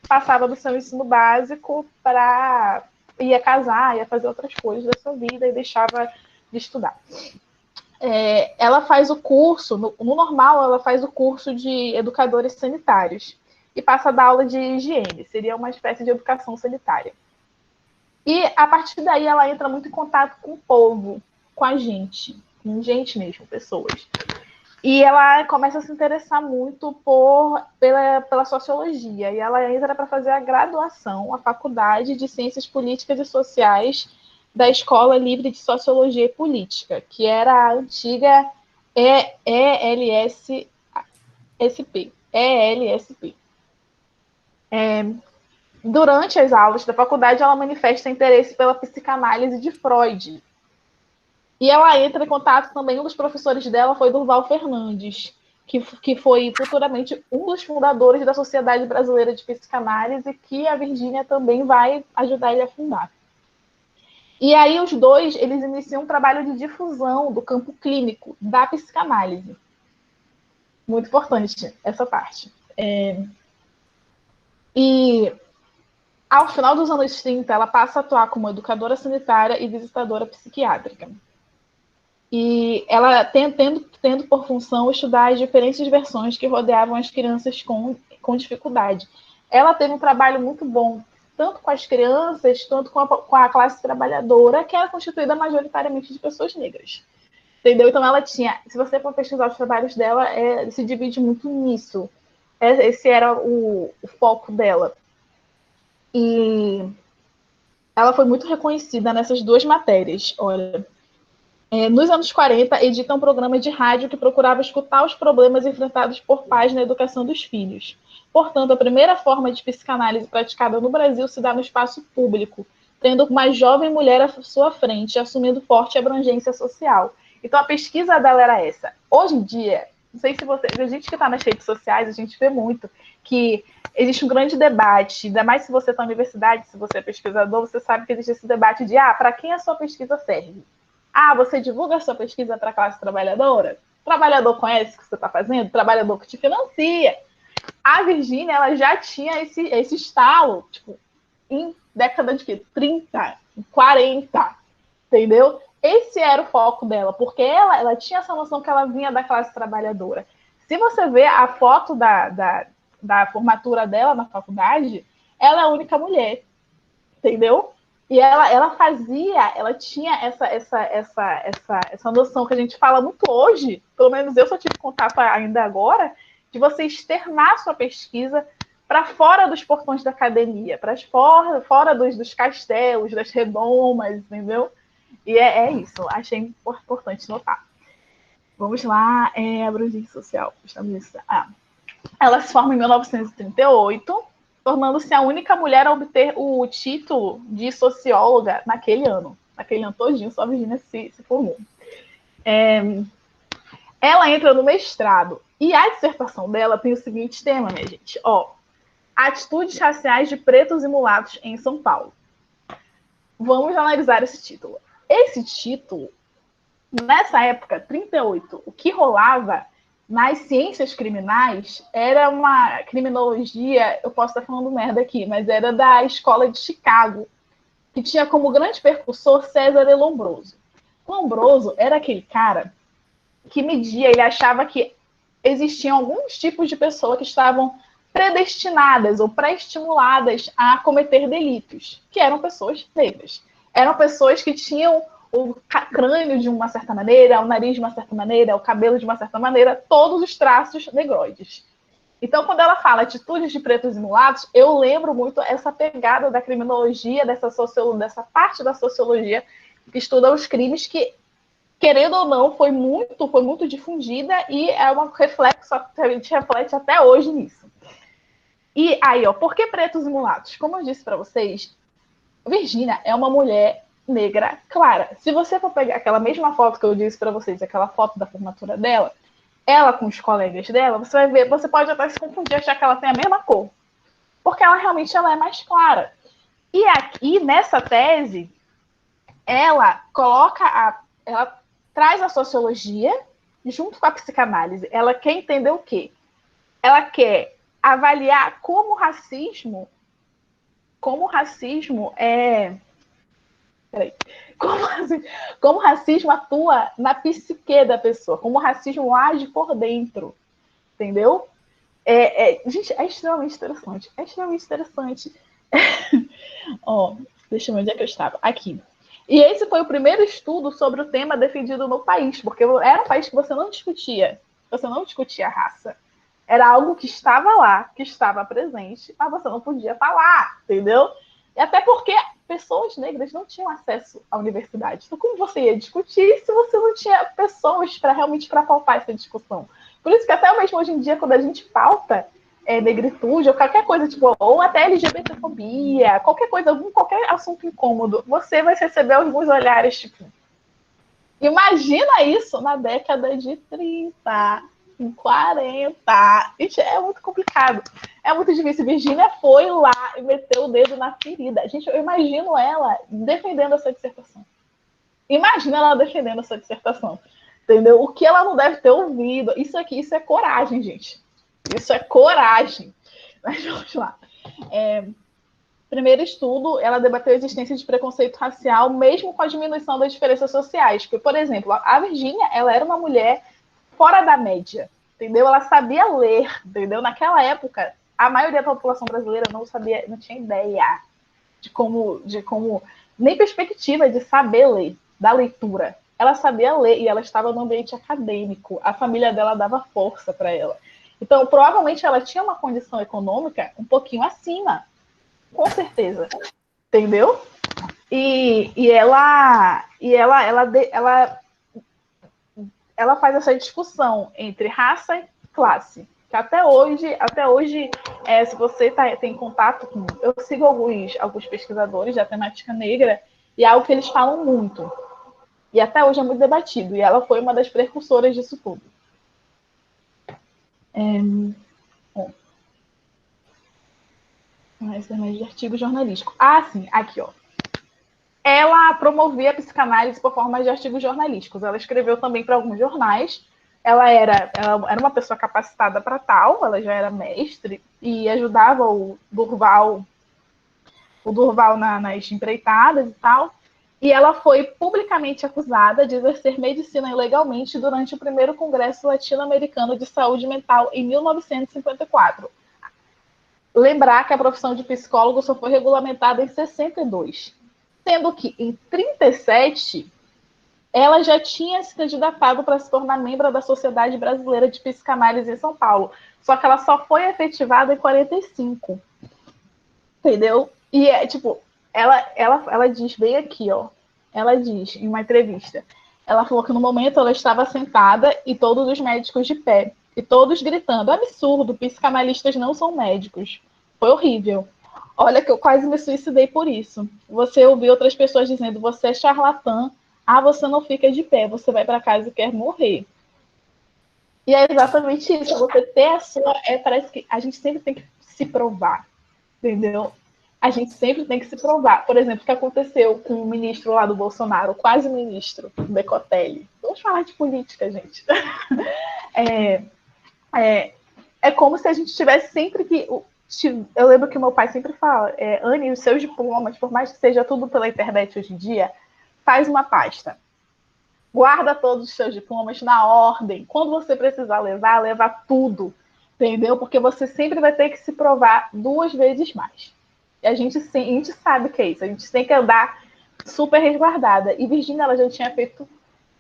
passava do seu ensino básico para ia casar, ia fazer outras coisas da sua vida e deixava de estudar. Ela faz o curso, no normal, ela faz o curso de educadores sanitários e passa a dar aula de higiene, seria uma espécie de educação sanitária. E, a partir daí, ela entra muito em contato com o povo, com a gente, com gente mesmo, pessoas. E ela começa a se interessar muito pela sociologia, e ela entra para fazer a graduação, a Faculdade de Ciências Políticas e Sociais da Escola Livre de Sociologia e Política, que era a antiga ELSP. Durante as aulas da faculdade, ela manifesta interesse pela psicanálise de Freud. E ela entra em contato também, um dos professores dela foi Durval Fernandes, que foi futuramente um dos fundadores da Sociedade Brasileira de Psicanálise, que a Virgínia também vai ajudar ele a fundar. E aí os dois, eles iniciam um trabalho de difusão do campo clínico da psicanálise. Muito importante essa parte. E ao final dos anos 30, ela passa a atuar como educadora sanitária e visitadora psiquiátrica. E ela tendo por função estudar as diferentes versões que rodeavam as crianças com dificuldade. Ela teve um trabalho muito bom, tanto com as crianças, tanto com a classe trabalhadora, que era constituída majoritariamente de pessoas negras. Entendeu? Então ela tinha, se você for pesquisar os trabalhos dela, se divide muito nisso. Esse era o foco dela. E ela foi muito reconhecida nessas duas matérias. Olha, nos anos 40, edita um programa de rádio que procurava escutar os problemas enfrentados por pais na educação dos filhos. Portanto, a primeira forma de psicanálise praticada no Brasil se dá no espaço público, tendo uma jovem mulher à sua frente, assumindo forte abrangência social. Então, a pesquisa dela era essa. Hoje em dia, não sei se a gente que está nas redes sociais, a gente vê muito que existe um grande debate, ainda mais se você está na universidade, se você é pesquisador, você sabe que existe esse debate de, para quem a sua pesquisa serve? Você divulga a sua pesquisa para a classe trabalhadora? O trabalhador conhece o que você está fazendo? O trabalhador que te financia? A Virgínia, ela já tinha esse estalo, tipo, em década de 30, 40, entendeu? Esse era o foco dela, porque ela tinha essa noção que ela vinha da classe trabalhadora. Se você vê a foto da formatura dela na faculdade, ela é a única mulher, entendeu? E ela tinha essa noção que a gente fala muito hoje, pelo menos eu só tive contato ainda agora, de você externar sua pesquisa para fora dos portões da academia, para fora dos castelos, das redomas, entendeu? E é isso, achei importante notar. Vamos lá, abrangência social. Ela se forma em 1938, tornando-se a única mulher a obter o título de socióloga naquele ano. Naquele ano todinho, só a Virgínia se formou. Ela entra no mestrado, e a dissertação dela tem o seguinte tema, minha gente. Atitudes raciais de pretos e mulatos em São Paulo. Vamos analisar esse título. Esse título, nessa época, 38, o que rolava nas ciências criminais era uma criminologia, eu posso estar falando merda aqui, mas era da escola de Chicago, que tinha como grande percussor César Lombroso. Lombroso era aquele cara que media, ele achava que existiam alguns tipos de pessoas que estavam predestinadas ou pré-estimuladas a cometer delitos, que eram pessoas negras. Eram pessoas que tinham o crânio de uma certa maneira, o nariz de uma certa maneira, o cabelo de uma certa maneira, todos os traços negroides. Então, quando ela fala atitudes de pretos e mulatos, eu lembro muito essa pegada da criminologia, dessa parte da sociologia que estuda os crimes que, querendo ou não, foi muito difundida e é um reflexo que a gente reflete até hoje nisso. E aí, por que pretos e mulatos? Como eu disse para vocês, Virgínia é uma mulher negra clara. Se você for pegar aquela mesma foto que eu disse para vocês, aquela foto da formatura dela, ela com os colegas dela, você vai ver, você pode até se confundir, achar que ela tem a mesma cor, porque ela realmente ela é mais clara. E aqui, nessa tese, ela traz a sociologia junto com a psicanálise. Ela quer entender o quê? Ela quer avaliar como o racismo é... Peraí. Como o racismo atua na psique da pessoa, como o racismo age por dentro, entendeu? Gente, é extremamente interessante. É extremamente interessante. Ó, deixa eu ver onde é que eu estava. Aqui. E esse foi o primeiro estudo sobre o tema defendido no país, porque era um país que você não discutia raça. Era algo que estava lá, que estava presente, mas você não podia falar, entendeu? E até porque pessoas negras não tinham acesso à universidade. Então, como você ia discutir se você não tinha pessoas para realmente para pautar essa discussão? Por isso que até mesmo hoje em dia, quando a gente pauta negritude, ou qualquer coisa, tipo, ou até LGBTfobia, qualquer assunto incômodo, você vai receber alguns olhares, tipo, imagina isso na década de 30, em 40. Gente, é muito complicado. É muito difícil. Virgínia foi lá e meteu o dedo na ferida. Gente, eu imagino ela defendendo essa dissertação. Imagina ela defendendo essa dissertação. Entendeu? O que ela não deve ter ouvido. Isso é coragem, gente. Isso é coragem. Mas vamos lá. Primeiro estudo, ela debateu a existência de preconceito racial, mesmo com a diminuição das diferenças sociais. Porque, por exemplo, a Virgínia, ela era uma mulher fora da média, entendeu? Ela sabia ler, entendeu? Naquela época, a maioria da população brasileira não tinha ideia de como, nem perspectiva de saber ler, da leitura. Ela sabia ler e ela estava no ambiente acadêmico. A família dela dava força para ela. Então, provavelmente, ela tinha uma condição econômica um pouquinho acima, com certeza, entendeu? E ela faz essa discussão entre raça e classe. Que até hoje, se você tem contato com... Eu sigo alguns pesquisadores da temática negra, e é algo que eles falam muito. E até hoje é muito debatido. E ela foi uma das precursoras disso tudo. Bom. Mais de artigo jornalístico. Ah, sim, aqui, ó. Ela promovia a psicanálise por forma de artigos jornalísticos. Ela escreveu também para alguns jornais. Ela era uma pessoa capacitada para tal, ela já era mestre e ajudava o Durval nas empreitadas e tal. E ela foi publicamente acusada de exercer medicina ilegalmente durante o primeiro Congresso Latino-Americano de Saúde Mental em 1954. Lembrar que a profissão de psicólogo só foi regulamentada em 62, sendo que em 37 ela já tinha se candidatado para se tornar membro da Sociedade Brasileira de Psicanálise em São Paulo, só que ela só foi efetivada em 45, entendeu? E ela diz bem aqui, ó, ela diz em uma entrevista, ela falou que no momento ela estava sentada e todos os médicos de pé, e todos gritando, absurdo, psicanalistas não são médicos. Foi horrível. Olha que eu quase me suicidei por isso. Você ouviu outras pessoas dizendo, você é charlatã, você não fica de pé, você vai para casa e quer morrer. E é exatamente isso, você ter a sua... parece que a gente sempre tem que se provar, entendeu? A gente sempre tem que se provar. Por exemplo, o que aconteceu com o ministro lá do Bolsonaro, quase ministro, Decotelli. Vamos falar de política, gente. É como se a gente tivesse sempre que... Eu lembro que meu pai sempre fala, Anne, os seus diplomas, por mais que seja tudo pela internet hoje em dia, faz uma pasta. Guarda todos os seus diplomas na ordem. Quando você precisar levar tudo, entendeu? Porque você sempre vai ter que se provar 2 vezes mais. E a gente sabe que é isso. A gente tem que andar super resguardada. E Virgínia, ela já tinha feito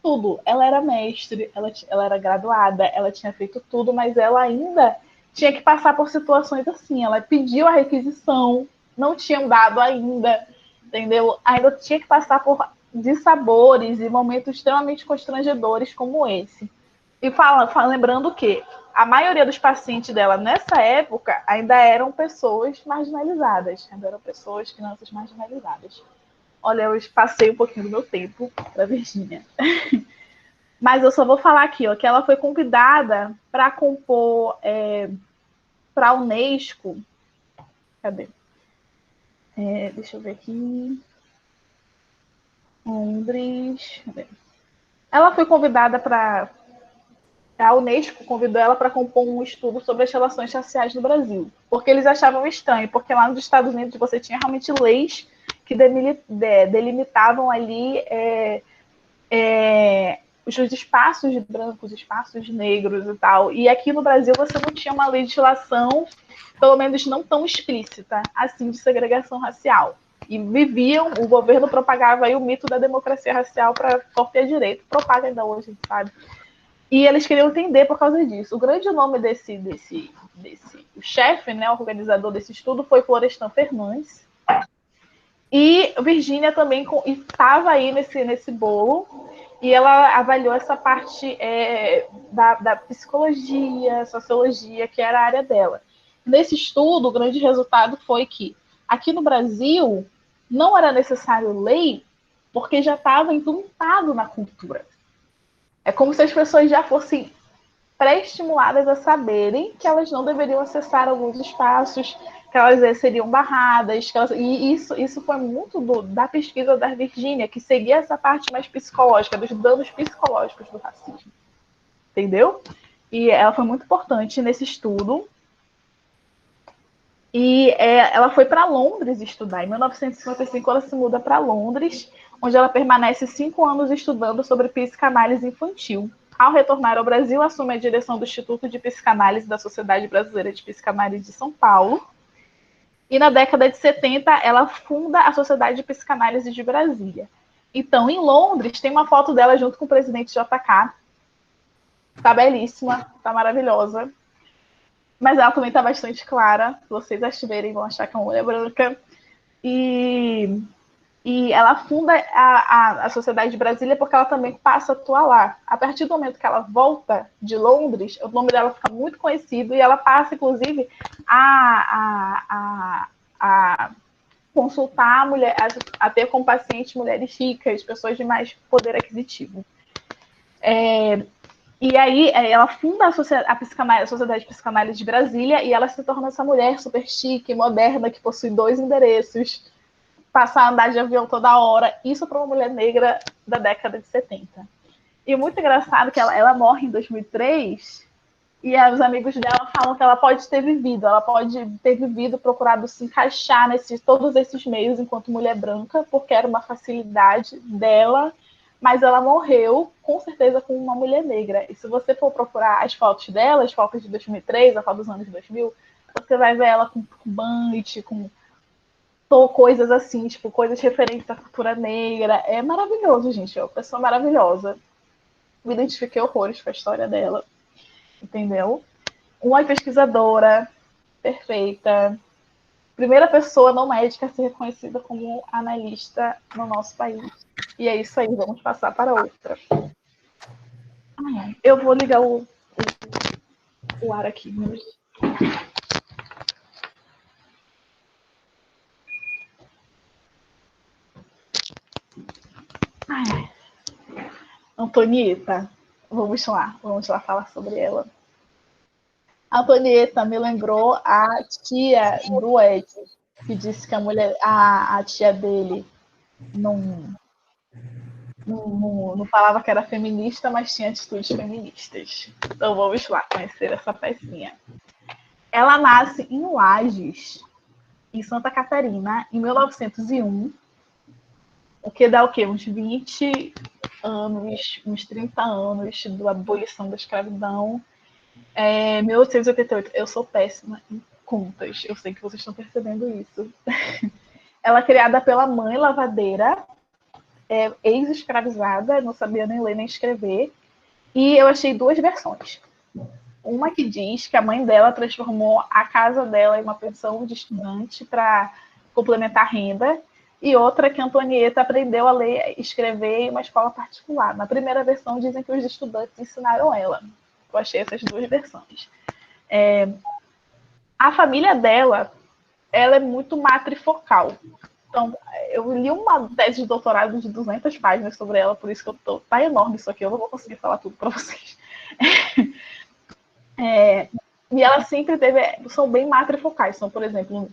tudo. Ela era mestre, ela era graduada, ela tinha feito tudo, mas ela ainda tinha que passar por situações assim. Ela pediu a requisição, não tinham dado ainda, entendeu? Ainda tinha que passar por dissabores e momentos extremamente constrangedores como esse. E lembrando que a maioria dos pacientes dela nessa época ainda eram pessoas marginalizadas, ainda eram crianças marginalizadas. Olha, eu passei um pouquinho do meu tempo para Virgínia. Mas eu só vou falar aqui, ó, que ela foi convidada para compor para a Unesco. Cadê? Deixa eu ver aqui. Londres. Cadê? Ela foi convidada para. A Unesco convidou ela para compor um estudo sobre as relações raciais no Brasil. Porque eles achavam estranho, porque lá nos Estados Unidos você tinha realmente leis que delimitavam ali os espaços brancos, espaços negros e tal. E aqui no Brasil você não tinha uma legislação, pelo menos não tão explícita, assim, de segregação racial. E o governo propagava aí o mito da democracia racial para torta e direito, propaga ainda hoje, sabe? E eles queriam entender por causa disso. O grande nome o chefe, né, o organizador desse estudo foi Florestan Fernandes. E Virgínia também estava aí nesse bolo, e ela avaliou essa parte da psicologia, sociologia, que era a área dela. Nesse estudo, o grande resultado foi que aqui no Brasil não era necessário lei, porque já estava implantado na cultura. É como se as pessoas já fossem pré-estimuladas a saberem que elas não deveriam acessar alguns espaços, que elas seriam barradas. E isso foi muito da pesquisa da Virgínia, que seguia essa parte mais psicológica, dos danos psicológicos do racismo. Entendeu? E ela foi muito importante nesse estudo. E ela foi para Londres estudar. Em 1955, ela se muda para Londres, onde ela permanece 5 anos estudando sobre psicanálise infantil. Ao retornar ao Brasil, assume a direção do Instituto de Psicanálise da Sociedade Brasileira de Psicanálise de São Paulo. E na década de 70, ela funda a Sociedade de Psicanálise de Brasília. Então, em Londres, tem uma foto dela junto com o presidente JK. Tá belíssima, tá maravilhosa. Mas ela também está bastante clara. Se vocês a verem, vão achar que é uma mulher branca. E ela funda a Sociedade de Brasília porque ela também passa a atuar lá. A partir do momento que ela volta de Londres, o nome dela fica muito conhecido e ela passa, inclusive, a consultar a ter como paciente mulheres ricas, pessoas de mais poder aquisitivo. E aí ela funda a Sociedade de Psicanálise de Brasília e ela se torna essa mulher super chique, moderna, que possui 2 endereços, passa a andar de avião toda hora. Isso para uma mulher negra da década de 70. E muito engraçado que ela morre em 2003 e os amigos dela falam que ela pode ter vivido, procurado se encaixar todos esses meios enquanto mulher branca, porque era uma facilidade dela. Mas ela morreu, com certeza, com uma mulher negra. E se você for procurar as fotos dela, as fotos de 2003, a foto dos anos 2000, você vai ver ela com turbante, com coisas assim, tipo, coisas referentes à cultura negra. É maravilhoso, gente. É uma pessoa maravilhosa. Me identifiquei horrores com a história dela. Entendeu? Uma pesquisadora perfeita. Primeira pessoa não médica a ser reconhecida como analista no nosso país. E é isso aí, vamos passar para outra. Eu vou ligar o ar aqui. Antonieta, vamos lá falar sobre ela. Antonieta me lembrou a tia do Ed, que disse que a tia dele não falava que era feminista, mas tinha atitudes feministas. Então vamos lá conhecer essa pecinha. Ela nasce em Lages, em Santa Catarina, em 1901, o que dá o quê? Uns 20 anos, uns 30 anos da abolição da escravidão. 1888. Eu sou péssima em contas, eu sei que vocês estão percebendo isso. Ela é criada pela mãe lavadeira, ex-escravizada, não sabia nem ler nem escrever, e eu achei 2 versões. Uma que diz que a mãe dela transformou a casa dela em uma pensão de estudante para complementar a renda, e outra que a Antonieta aprendeu a ler e escrever em uma escola particular. Na primeira versão dizem que os estudantes ensinaram ela. Eu achei essas 2 versões. A família dela, ela é muito matrifocal. Então, eu li uma tese de doutorado de 200 páginas sobre ela, por isso que tá enorme isso aqui, eu não vou conseguir falar tudo para vocês. E ela sempre são bem matrifocais, são, por exemplo,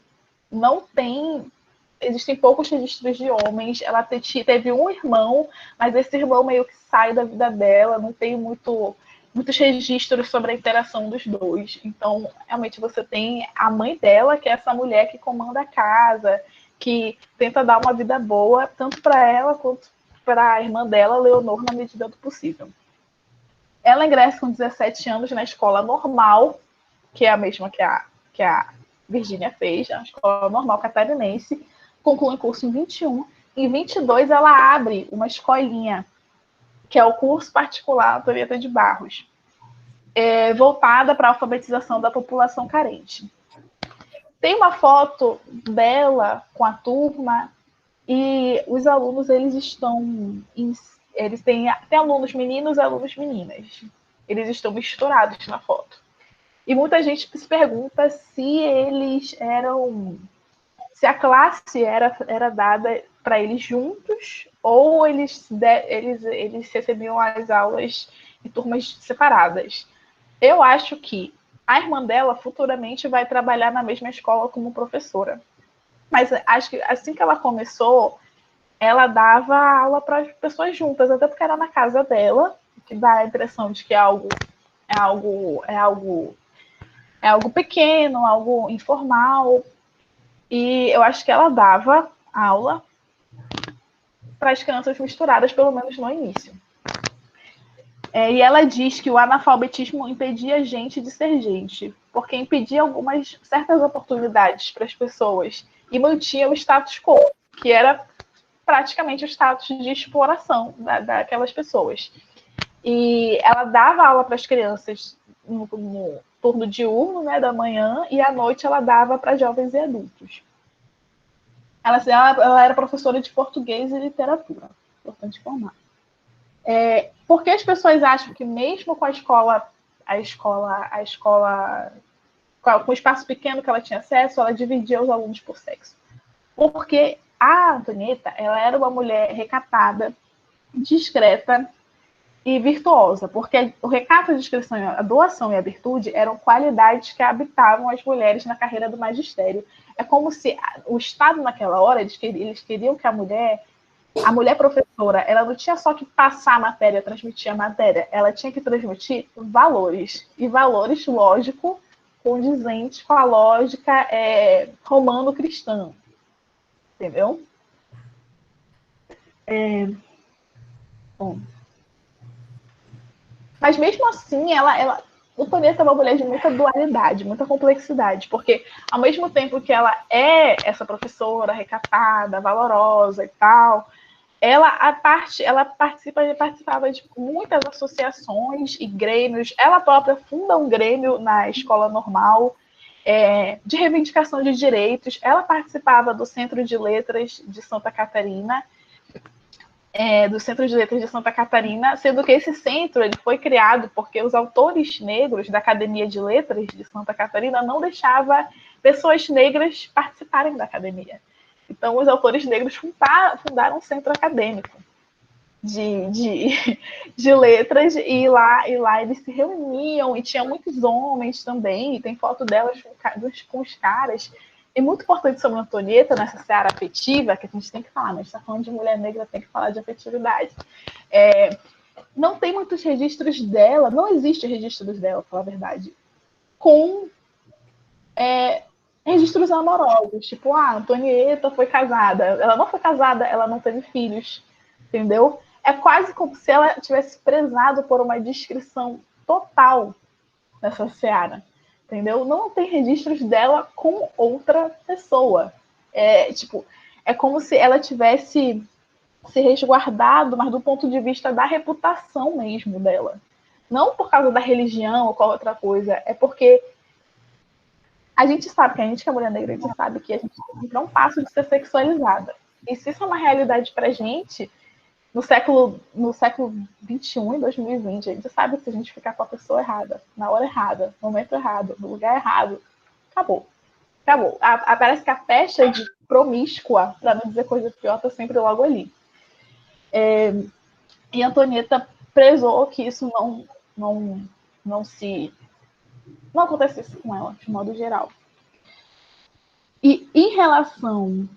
existem poucos registros de homens, ela teve um irmão, mas esse irmão meio que sai da vida dela, não tem muitos registros sobre a interação dos dois. Então, realmente, você tem a mãe dela, que é essa mulher que comanda a casa, que tenta dar uma vida boa, tanto para ela quanto para a irmã dela, Leonor, na medida do possível. Ela ingressa com 17 anos na escola normal, que é a mesma que a Virgínia fez, a escola normal catarinense, conclui o curso em 21. Em 22, ela abre uma escolinha, que é o curso particular Antonieta de Barros, voltada para a alfabetização da população carente. Tem uma foto dela com a turma e os alunos, eles têm alunos meninos e alunos meninas. Eles estão misturados na foto. E muita gente se pergunta se a classe era dada para eles juntos ou eles recebiam as aulas em turmas separadas. Eu acho que a irmã dela futuramente vai trabalhar na mesma escola como professora. Mas acho que assim que ela começou, ela dava aula para as pessoas juntas, até porque era na casa dela, que dá a impressão de que é algo pequeno, algo informal. E eu acho que ela dava aula para as crianças misturadas, pelo menos no início. E ela diz que o analfabetismo impedia a gente de ser gente, porque impedia certas oportunidades para as pessoas e mantinha o status quo, que era praticamente o status de exploração daquelas pessoas. E ela dava aula para as crianças no turno diurno, né, da manhã, e à noite ela dava para jovens e adultos. Ela era professora de português e literatura. Importante informar. Porque as pessoas acham que mesmo com com o espaço pequeno que ela tinha acesso, ela dividia os alunos por sexo. Porque a Antonieta, ela era uma mulher recatada, discreta e virtuosa, porque o recato, a discrição, a doação e a virtude eram qualidades que habitavam as mulheres na carreira do magistério. É como se o Estado, naquela hora, eles queriam que a mulher professora, ela não tinha só que passar a matéria, transmitir a matéria, ela tinha que transmitir valores. E valores, lógico, condizentes com a lógica romano-cristã. Entendeu? Bom. Mas mesmo assim, o Antonieta é uma mulher de muita dualidade, muita complexidade, porque ao mesmo tempo que ela é essa professora recatada, valorosa e tal, ela participava de muitas associações e grêmios. Ela própria funda um grêmio na escola normal, de reivindicação de direitos. Ela participava do Centro de Letras de Santa Catarina, sendo que esse centro ele foi criado porque os autores negros da Academia de Letras de Santa Catarina não deixavam pessoas negras participarem da academia. Então, os autores negros fundaram um centro acadêmico de letras, e lá eles se reuniam, e tinha muitos homens também, e tem foto delas com os caras. É muito importante sobre a Antonieta, nessa seara afetiva, que a gente tem que falar, mas a gente está falando de mulher negra, tem que falar de afetividade. Não tem muitos registros dela, não existe registros dela, para falar a verdade, com registros amorosos, tipo, a Antonieta foi casada. Ela não foi casada, ela não teve filhos, entendeu? É quase como se ela tivesse prezado por uma descrição total nessa seara, entendeu? Não tem registros dela com outra pessoa. É como se ela tivesse se resguardado, mas do ponto de vista da reputação mesmo dela. Não por causa da religião ou qualquer outra coisa, é porque a gente sabe que a gente que é mulher negra, a gente sabe que a gente tem um passo de ser sexualizada. E se isso é uma realidade pra gente, no século XXI, em 2020, a gente sabe que se a gente ficar com a pessoa errada, na hora errada, no momento errado, no lugar errado, acabou. acabou. Parece que a pecha de promíscua, para não dizer coisa pior, tá sempre logo ali. E Antonieta prezou que isso não acontecesse com ela, de modo geral. E em relação...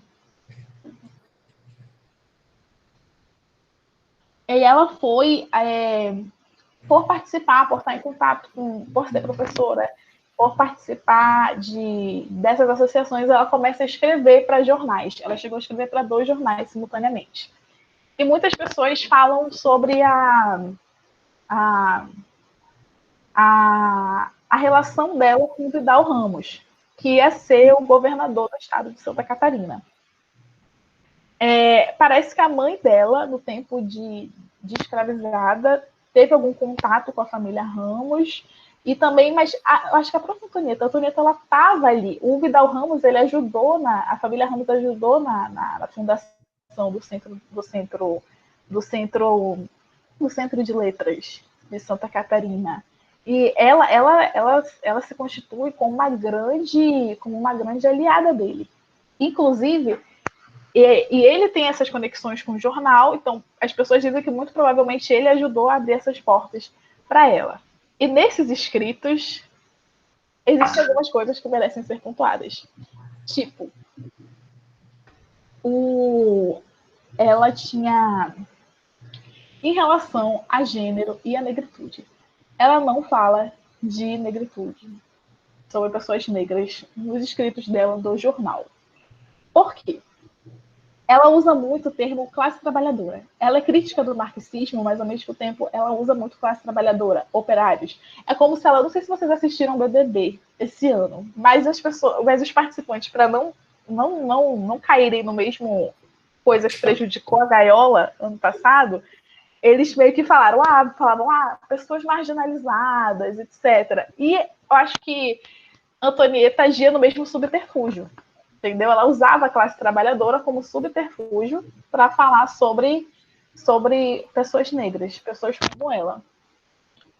E ela foi, por participar, por estar em contato por ser professora, por participar dessas associações, ela começa a escrever para jornais. Ela chegou a escrever para 2 jornais simultaneamente. E muitas pessoas falam sobre a relação dela com o Vidal Ramos, que ia ser o governador do estado de Santa Catarina. Parece que a mãe dela, no tempo de escravizada, teve algum contato com a família Ramos, e também, mas eu acho que a própria Antonieta, ela estava ali. O Vidal Ramos, ele ajudou, a família Ramos ajudou na fundação do Centro de Letras de Santa Catarina. E ela se constitui como uma grande aliada dele. Inclusive, e ele tem essas conexões com o jornal, então as pessoas dizem que muito provavelmente ele ajudou a abrir essas portas para ela. E nesses escritos, existem algumas coisas que merecem ser pontuadas. Tipo, ela tinha, em relação a gênero e a negritude, ela não fala de negritude, sobre pessoas negras, nos escritos dela do jornal. Por quê? Ela usa muito o termo classe trabalhadora. Ela é crítica do marxismo, mas ao mesmo tempo ela usa muito classe trabalhadora, operários. É como se ela, não sei se vocês assistiram o BBB esse ano, mas os participantes, para não caírem no mesmo coisa que prejudicou a Gaiola ano passado, eles meio que falavam pessoas marginalizadas, etc. E eu acho que Antonieta agia no mesmo subterfúgio. Entendeu? Ela usava a classe trabalhadora como subterfúgio para falar sobre pessoas negras, pessoas como ela.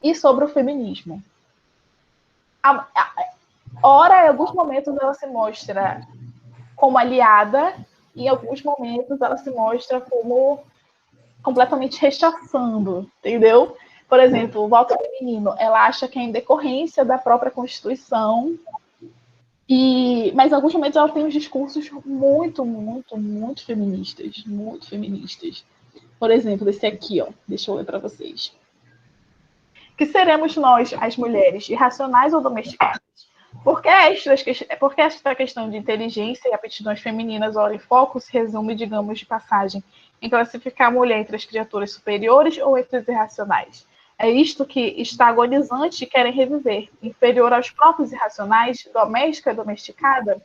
E sobre o feminismo. Ora, em alguns momentos ela se mostra como aliada, e em alguns momentos ela se mostra como completamente rechaçando, entendeu? Por exemplo, o voto feminino, ela acha que é em decorrência da própria Constituição. Mas em alguns momentos ela tem uns discursos muito, muito, muito feministas. Muito feministas. Por exemplo, esse aqui, ó. Deixa eu ler para vocês. Que seremos nós, as mulheres, irracionais ou domesticadas? Porque esta questão de inteligência e aptidões femininas, hora em foco, se resume, digamos, de passagem, em classificar a mulher entre as criaturas superiores ou entre os irracionais. É isto que está agonizante e querem reviver. Inferior aos próprios irracionais, doméstica e domesticada,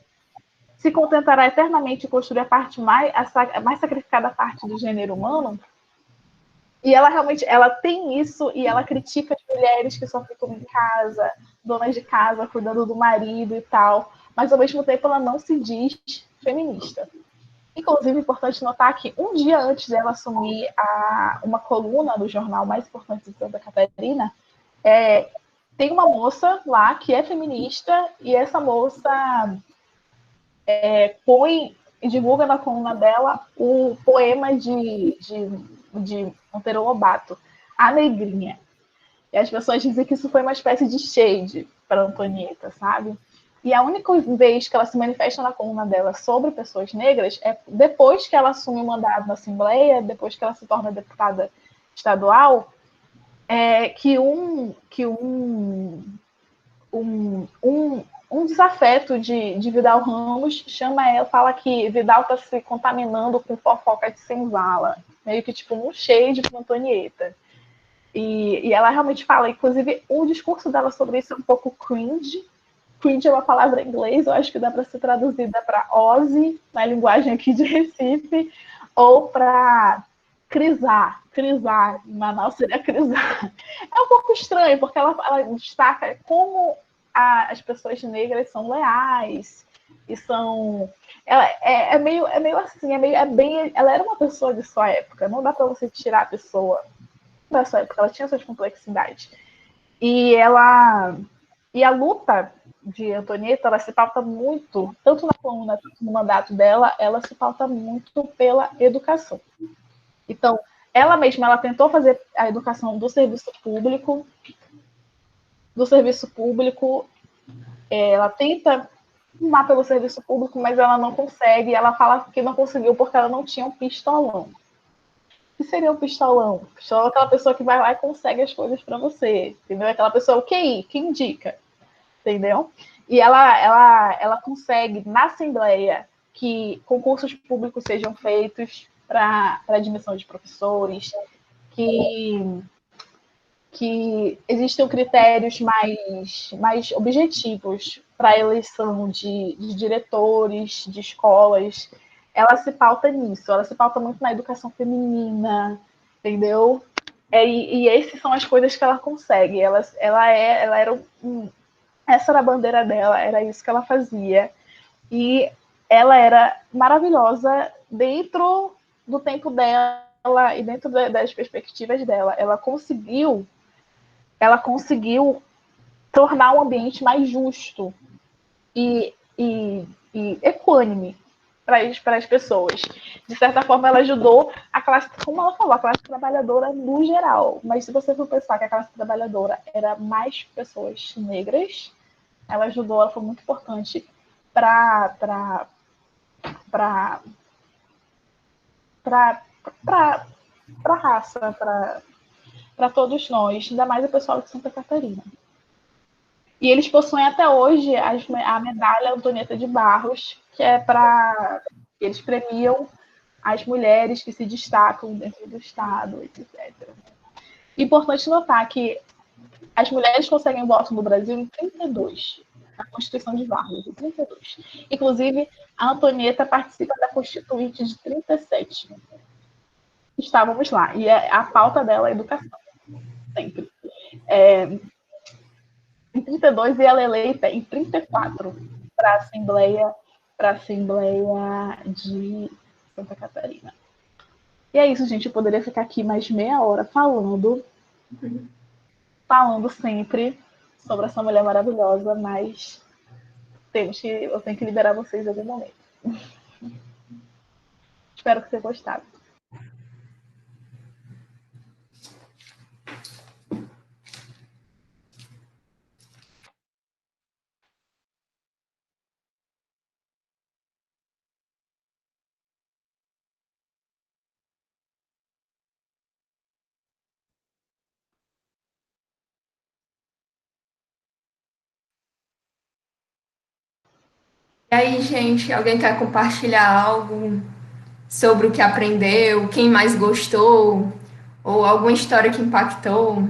se contentará eternamente em construir a mais sacrificada parte do gênero humano? E ela realmente tem isso, e ela critica as mulheres que só ficam em casa, donas de casa, cuidando do marido e tal, mas ao mesmo tempo ela não se diz feminista. Inclusive, é importante notar que um dia antes dela assumir uma coluna do jornal mais importante de Santa Catarina, tem uma moça lá que é feminista, e essa moça põe e divulga na coluna dela o poema de Monteiro Lobato, A Negrinha. E as pessoas dizem que isso foi uma espécie de shade para Antonieta, sabe? E a única vez que ela se manifesta na coluna dela sobre pessoas negras é depois que ela assume o mandato na Assembleia, depois que ela se torna deputada estadual, que um desafeto de Vidal Ramos chama ela, fala que Vidal está se contaminando com fofoca de senzala, meio que tipo um shade com Antonieta. E ela realmente fala, inclusive, o discurso dela sobre isso é um pouco cringe. Cringe é uma palavra em inglês, eu acho que dá para ser traduzida para Ozzy, na linguagem aqui de Recife, ou para crisar. Crisar, em Manaus seria crisar. É um pouco estranho, porque ela destaca como as pessoas negras são leais, e são... Ela é meio assim, ela era uma pessoa de sua época, não dá para você tirar a pessoa da sua época, ela tinha suas complexidades. E E a luta de Antonieta, ela se pauta muito, tanto na coluna, tanto no mandato dela, ela se pauta muito pela educação. Então, ela mesma, ela tentou fazer a educação do serviço público, ela tenta rumar pelo serviço público, mas ela não consegue, ela fala que não conseguiu porque ela não tinha um pistolão. O que seria um pistolão? Pistolão é aquela pessoa que vai lá e consegue as coisas para você, entendeu? Aquela pessoa, o QI, que indica, entendeu? E ela consegue, na Assembleia, que concursos públicos sejam feitos para admissão de professores, que existam critérios mais objetivos para a eleição de diretores de escolas. Ela se pauta nisso, ela se pauta muito na educação feminina, entendeu? E essas são as coisas que ela consegue. Ela era essa era a bandeira dela, era isso que ela fazia. E ela era maravilhosa dentro do tempo dela e dentro das perspectivas dela. Ela conseguiu tornar o ambiente mais justo e equânime para as pessoas. De certa forma, ela ajudou a classe, como ela falou, a classe trabalhadora no geral. Mas se você for pensar que a classe trabalhadora era mais pessoas negras, ela ajudou, ela foi muito importante para a raça, para todos nós, ainda mais o pessoal de Santa Catarina. E eles possuem até hoje a medalha Antonieta de Barros, que é para... Eles premiam as mulheres que se destacam dentro do Estado, etc. Importante notar que as mulheres conseguem voto no Brasil em 32, na Constituição de Vargas, em 32. Inclusive, a Antonieta participa da Constituinte de 37. Estávamos lá. E a pauta dela é educação, sempre. Em 32, e ela é eleita em 34 para a Assembleia de Santa Catarina. E é isso, gente. Eu poderia ficar aqui mais meia hora falando sempre sobre essa mulher maravilhosa, mas eu tenho que liberar vocês em algum momento. Espero que tenham gostado. E aí, gente, alguém quer compartilhar algo sobre o que aprendeu, quem mais gostou, ou alguma história que impactou?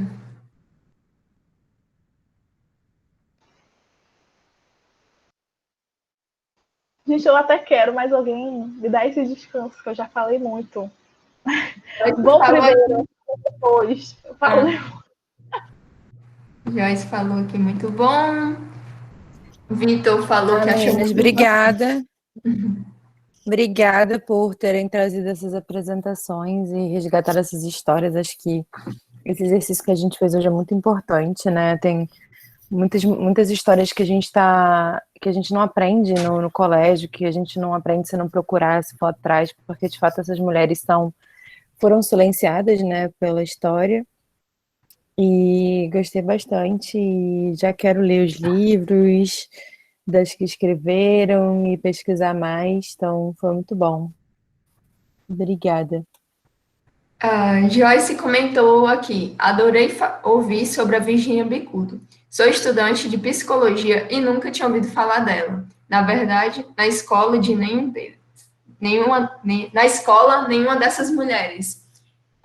Gente, eu até quero, mas alguém me dá esse descanso, que eu já falei muito. Vou primeiro, depois. Eu falo Joyce falou que muito bom. Vitor falou que achou Meninas, muito obrigada. Obrigada por terem trazido essas apresentações e resgatado essas histórias. Acho que esse exercício que a gente fez hoje é muito importante, né? Tem muitas histórias que a gente não aprende no colégio, que a gente não aprende se não procurar, se for atrás, porque de fato essas mulheres foram silenciadas, né, pela história. E gostei bastante e já quero ler os livros das que escreveram e pesquisar mais, então foi muito bom. Obrigada. Joyce comentou aqui, adorei ouvir sobre a Virginia Bicudo. Sou estudante de psicologia e nunca tinha ouvido falar dela. Na verdade, na escola de nenhuma dessas mulheres.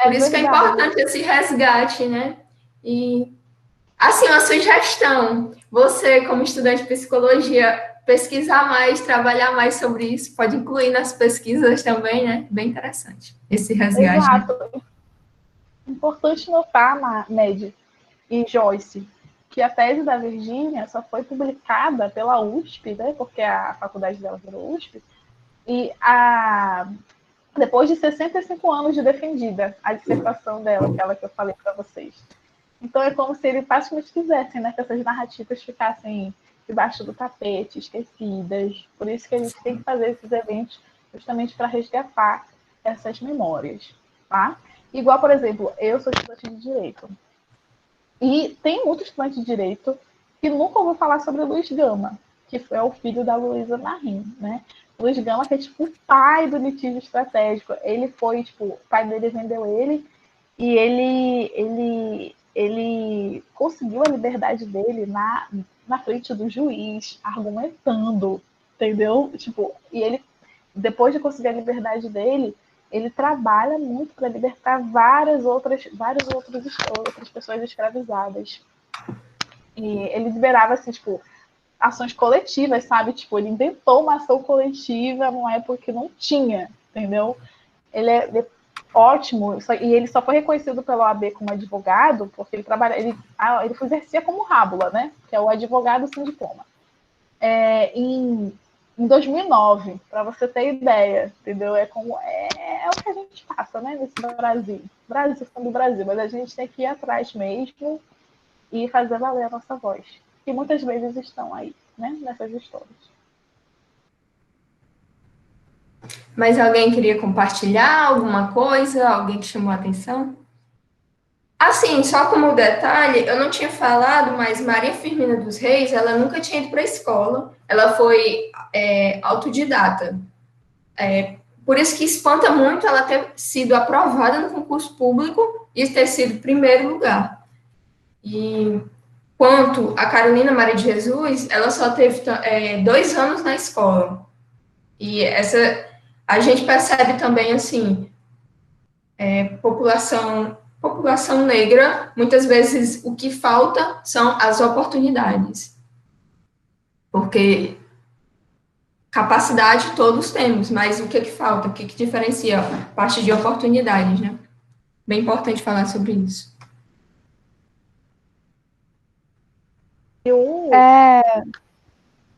Por isso que é importante esse resgate, né? E, assim, uma sugestão, você, como estudante de psicologia, pesquisar mais, trabalhar mais sobre isso, pode incluir nas pesquisas também, né? Bem interessante esse resgate. Exato. Né? Importante notar, Ned e Joyce, que a tese da Virgínia só foi publicada pela USP, né? Porque a faculdade dela virou USP, e depois de 65 anos de defendida, a dissertação dela, aquela que eu falei para vocês. Então é como se eles praticamente quisessem, né, que essas narrativas ficassem debaixo do tapete, esquecidas. Por isso que a gente tem que fazer esses eventos justamente para resgatar essas memórias, tá? Igual, por exemplo, eu sou estudante de Direito. E tem muito estudante de Direito que nunca ouviu falar sobre Luiz Gama, que é o filho da Luísa Marim, né? Luiz Gama, que é tipo o pai do litígio estratégico. Ele foi, tipo, o pai dele vendeu ele e ele conseguiu a liberdade dele na frente do juiz, argumentando, entendeu? Tipo, e ele, depois de conseguir a liberdade dele, ele trabalha muito para libertar outras pessoas escravizadas. E ele liberava, assim, tipo, ações coletivas, sabe? Tipo, ele inventou uma ação coletiva numa época que não tinha, entendeu? Ele é ótimo, e ele só foi reconhecido pela OAB como advogado porque ele exercia como rábula, né? Que é o advogado sem diploma. Em 2009, para você ter ideia, entendeu? É o que a gente passa, né? Nesse Brasil sendo do Brasil, mas a gente tem que ir atrás mesmo e fazer valer a nossa voz, que muitas vezes estão aí, né? Nessas histórias. Mas alguém queria compartilhar alguma coisa? Alguém que chamou a atenção? Assim, só como detalhe, eu não tinha falado, mas Maria Firmina dos Reis, ela nunca tinha ido para a escola, ela foi autodidata. Por isso que espanta muito ela ter sido aprovada no concurso público e ter sido primeiro lugar. E quanto a Carolina Maria de Jesus, ela só teve 2 anos na escola. E a gente percebe também, assim, população negra, muitas vezes o que falta são as oportunidades. Porque capacidade todos temos, mas o que falta? O que diferencia? Parte de oportunidades, né? Bem importante falar sobre isso.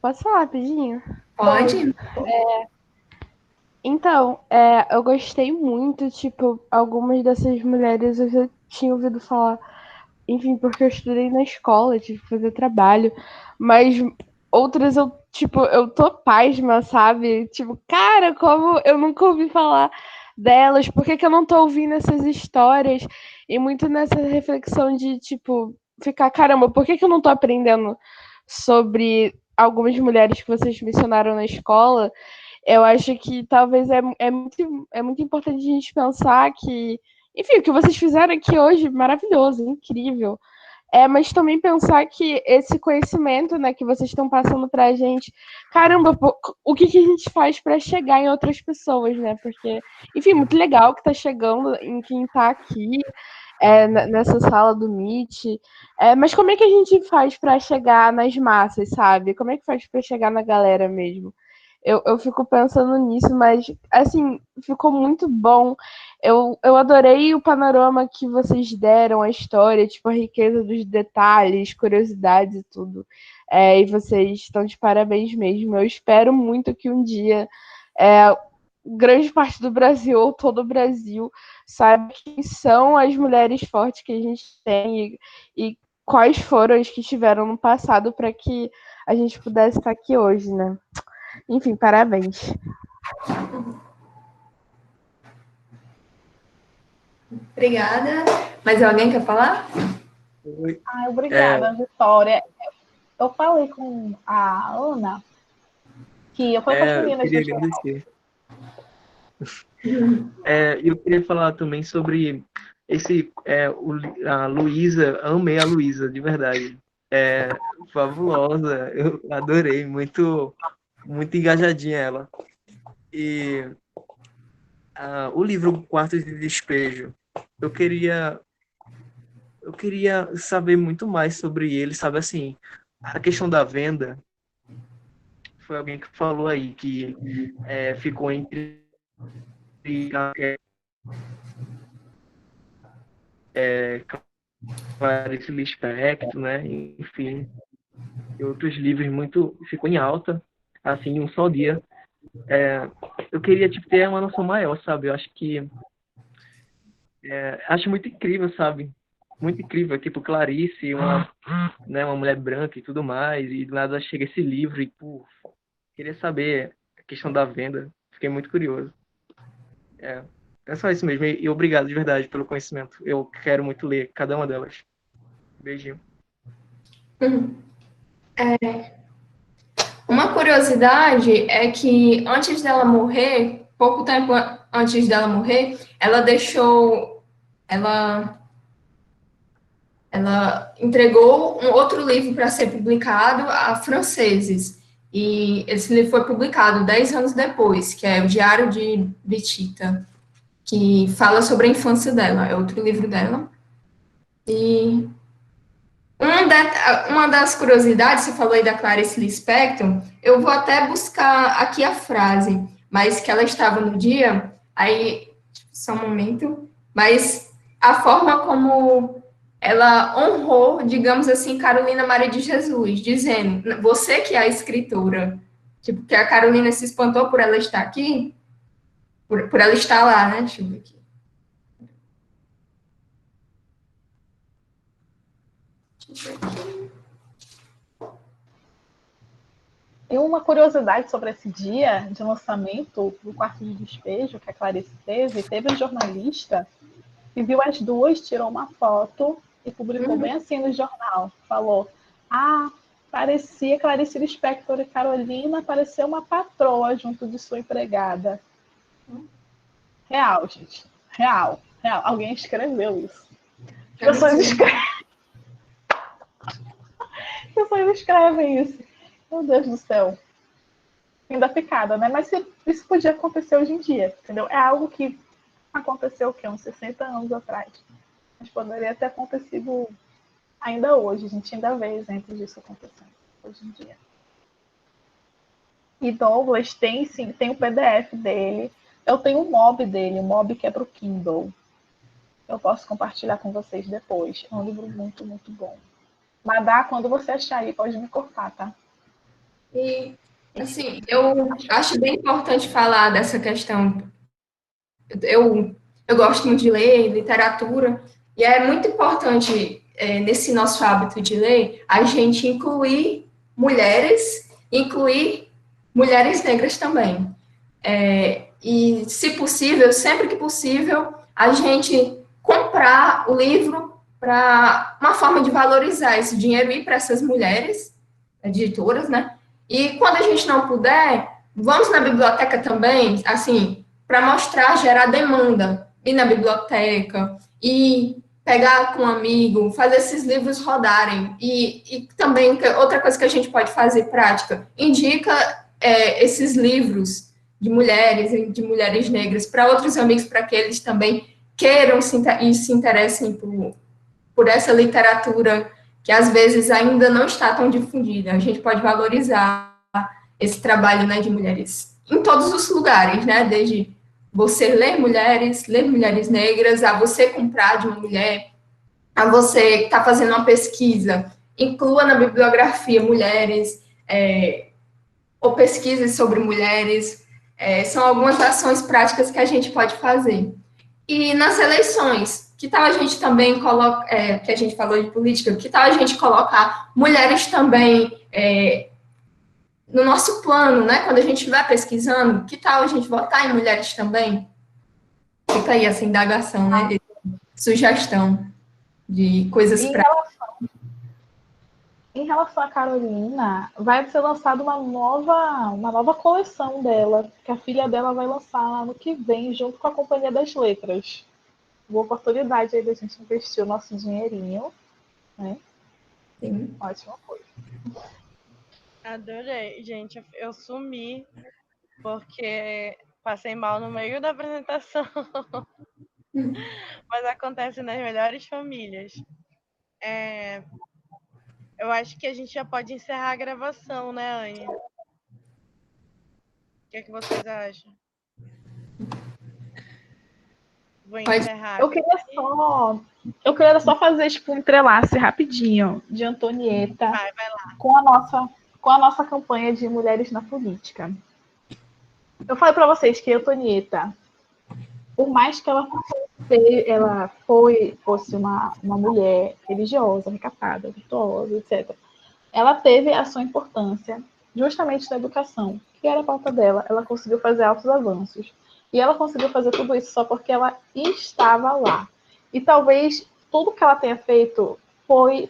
Posso falar rapidinho? Pode. Então, eu gostei muito, tipo, algumas dessas mulheres eu já tinha ouvido falar, enfim, porque eu estudei na escola, tive que fazer trabalho, mas outras eu tô pasma, sabe? Tipo, cara, como eu nunca ouvi falar delas, por que que eu não tô ouvindo essas histórias? E muito nessa reflexão de, tipo, ficar, caramba, por que que eu não tô aprendendo sobre algumas mulheres que vocês mencionaram na escola? Eu acho que talvez é muito importante a gente pensar que, enfim, o que vocês fizeram aqui hoje, maravilhoso, incrível. Mas também pensar que esse conhecimento, né, que vocês estão passando para a gente, caramba, o que a gente faz para chegar em outras pessoas, né? Porque, enfim, muito legal que está chegando em quem está aqui, nessa sala do Meet. Mas como é que a gente faz para chegar nas massas, sabe? Como é que faz para chegar na galera mesmo? Eu fico pensando nisso, mas, assim, ficou muito bom. Eu adorei o panorama que vocês deram, a história, tipo, a riqueza dos detalhes, curiosidades e tudo. E vocês estão de parabéns mesmo. Eu espero muito que um dia grande parte do Brasil, ou todo o Brasil, saiba quem são as mulheres fortes que a gente tem e quais foram as que estiveram no passado para que a gente pudesse estar aqui hoje, né? Enfim, parabéns. Obrigada. Mais alguém quer falar? Obrigada, Vitória. Eu falei com a Ana que eu fui com as Eu meninas queria no geral. agradecer. Eu queria falar também sobre a Luísa. Amei a Luísa, de verdade. Fabulosa, eu adorei, muito, muito engajadinha ela. E o livro Quartos de Despejo, eu queria saber muito mais sobre ele, sabe, assim, a questão da venda, foi alguém que falou aí, que ficou entre Clarice Lispector, né, enfim, e outros livros muito, ficou em alta, assim, em um só dia. Eu queria, tipo, ter uma noção maior, sabe, eu acho que acho muito incrível, sabe, muito incrível, tipo Clarice, né, uma mulher branca e tudo mais, e do nada chega esse livro e, pô, queria saber a questão da venda, fiquei muito curioso. É só isso mesmo, e obrigado de verdade pelo conhecimento, eu quero muito ler cada uma delas. Beijinho. Uma curiosidade é que antes dela morrer, pouco tempo antes dela morrer, ela entregou um outro livro para ser publicado a franceses. E esse livro foi publicado 10 anos depois, que é o Diário de Betita, que fala sobre a infância dela, é outro livro dela. E uma das curiosidades, você falou aí da Clarice Lispector, eu vou até buscar aqui a frase, mas que ela estava no dia, aí, só um momento, mas a forma como ela honrou, digamos assim, Carolina Maria de Jesus, dizendo, você que é a escritora, tipo, que a Carolina se espantou por ela estar aqui, por ela estar lá, né, deixa eu ver aqui. E uma curiosidade sobre esse dia de lançamento do Quarto de Despejo, que a Clarice teve um jornalista que viu as duas, tirou uma foto e publicou bem assim no jornal. Falou, parecia Clarice Lispector e Carolina, parecia uma patroa junto de sua empregada. Real, gente. Real. Alguém escreveu isso. Pessoas escrevem isso. Meu Deus do céu. Ainda picada, né? Mas isso podia acontecer hoje em dia, entendeu? É algo que aconteceu o quê? Uns 60 anos atrás. Mas poderia ter acontecido ainda hoje. A gente ainda vê exemplos disso acontecendo hoje em dia. E Douglas tem o PDF dele. Eu tenho o MOB dele, o MOB que é para o Kindle. Eu posso compartilhar com vocês depois. É um livro muito, muito bom. Madá, quando você achar aí, pode me cortar, tá? E, assim, eu acho bem importante falar dessa questão. Eu gosto muito de ler literatura, e é muito importante, nesse nosso hábito de ler, a gente incluir mulheres negras também. E, se possível, sempre que possível, a gente comprar o livro para uma forma de valorizar esse dinheiro e ir para essas mulheres editoras, né? E quando a gente não puder, vamos na biblioteca também, assim, para mostrar, gerar demanda, ir na biblioteca e pegar com um amigo, fazer esses livros rodarem. E também, outra coisa que a gente pode fazer prática, indica esses livros de mulheres negras para outros amigos, para que eles também queiram e se interessem por essa literatura que às vezes ainda não está tão difundida. A gente pode valorizar esse trabalho, né, de mulheres em todos os lugares, né, desde você ler mulheres negras, a você comprar de uma mulher, a você que está fazendo uma pesquisa, inclua na bibliografia mulheres, ou pesquisas sobre mulheres, são algumas ações práticas que a gente pode fazer. E nas eleições, que tal a gente também colocar, que a gente falou de política, que tal a gente colocar mulheres também no nosso plano, né? Quando a gente estiver pesquisando, que tal a gente votar em mulheres também? Fica aí essa indagação, né? De sugestão de coisas práticas. Em relação a Carolina, vai ser lançada uma nova coleção dela, que a filha dela vai lançar ano que vem, junto com a Companhia das Letras. Boa oportunidade aí da gente investir o nosso dinheirinho, né? Sim. Ótima coisa. Adorei, gente. Eu sumi porque passei mal no meio da apresentação. Mas acontece nas melhores famílias. Eu acho que a gente já pode encerrar a gravação, né, Anne? O que vocês acham? Vou encerrar. Eu queria só fazer tipo um entrelace rapidinho de Antonieta vai lá. com a nossa campanha de mulheres na política. Eu falei para vocês que a Antonieta, por mais que ela fosse uma mulher religiosa, recatada, virtuosa, etc. Ela teve a sua importância justamente na educação, que era a pauta dela. Ela conseguiu fazer altos avanços. E ela conseguiu fazer tudo isso só porque ela estava lá. E talvez tudo que ela tenha feito foi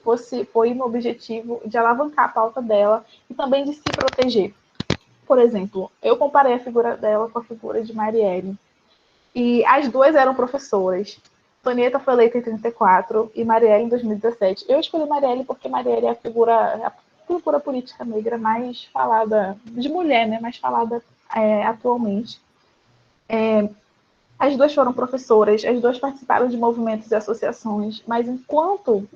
no objetivo de alavancar a pauta dela e também de se proteger. Por exemplo, eu comparei a figura dela com a figura de Marielle. E as duas eram professoras. Antonieta foi eleita em 34 e Marielle em 2017. Eu escolhi Marielle porque Marielle é a figura política negra mais falada, de mulher, né, mais falada atualmente. As duas foram professoras, as duas participaram de movimentos e associações, mas enquanto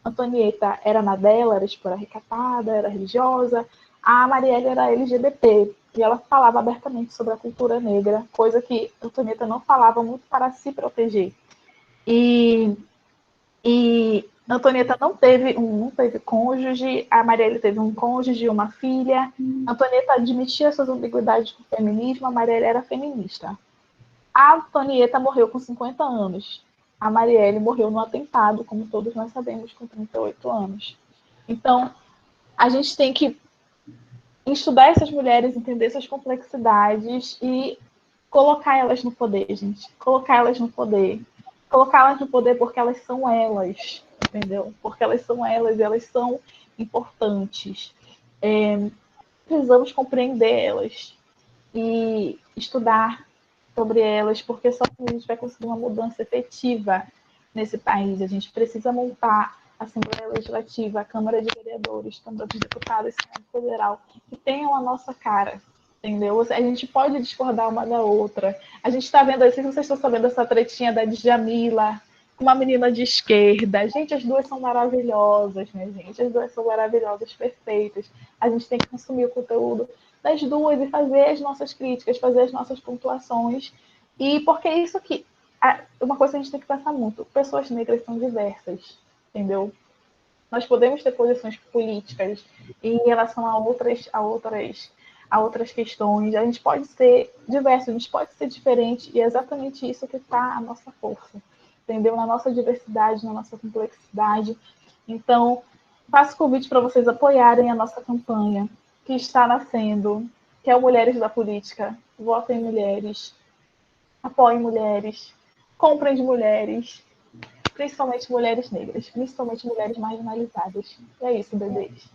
Antonieta era na dela, era recatada, era religiosa, a Marielle era LGBT, e ela falava abertamente sobre a cultura negra, coisa que Antonieta não falava muito para se proteger. E Antonieta não teve cônjuge, a Marielle teve um cônjuge e uma filha. Antonieta admitia suas ambiguidades com o feminismo, a Marielle era feminista. A Antonieta morreu com 50 anos. A Marielle morreu no atentado, como todos nós sabemos, com 38 anos. Então, a gente tem que estudar essas mulheres, entender suas complexidades e colocar elas no poder, gente. Colocar elas no poder. Colocá-las no poder porque elas são elas, entendeu? Porque elas são elas e elas são importantes. Precisamos compreender elas e estudar sobre elas, porque só assim a gente vai conseguir uma mudança efetiva nesse país. A gente precisa montar a Assembleia Legislativa, a Câmara de Vereadores, Câmara dos Deputados, Senado Federal, que tenham a nossa cara, entendeu? A gente pode discordar uma da outra. A gente está vendo, não sei se vocês estão sabendo, essa tretinha da Djamila, uma menina de esquerda. Gente, as duas são maravilhosas, né, gente? As duas são maravilhosas, perfeitas. A gente tem que consumir o conteúdo das duas e fazer as nossas críticas, fazer as nossas pontuações. E porque isso aqui, uma coisa que a gente tem que pensar muito, pessoas negras são diversas, entendeu? Nós podemos ter posições políticas em relação a outras questões. A gente pode ser diverso, a gente pode ser diferente, e é exatamente isso que está a nossa força, entendeu? Na nossa diversidade, na nossa complexidade. Então, faço convite para vocês apoiarem a nossa campanha, que está nascendo, que é o Mulheres da Política. Votem em mulheres, apoiem mulheres, comprem de mulheres, principalmente mulheres negras, principalmente mulheres marginalizadas. E é isso, bebês.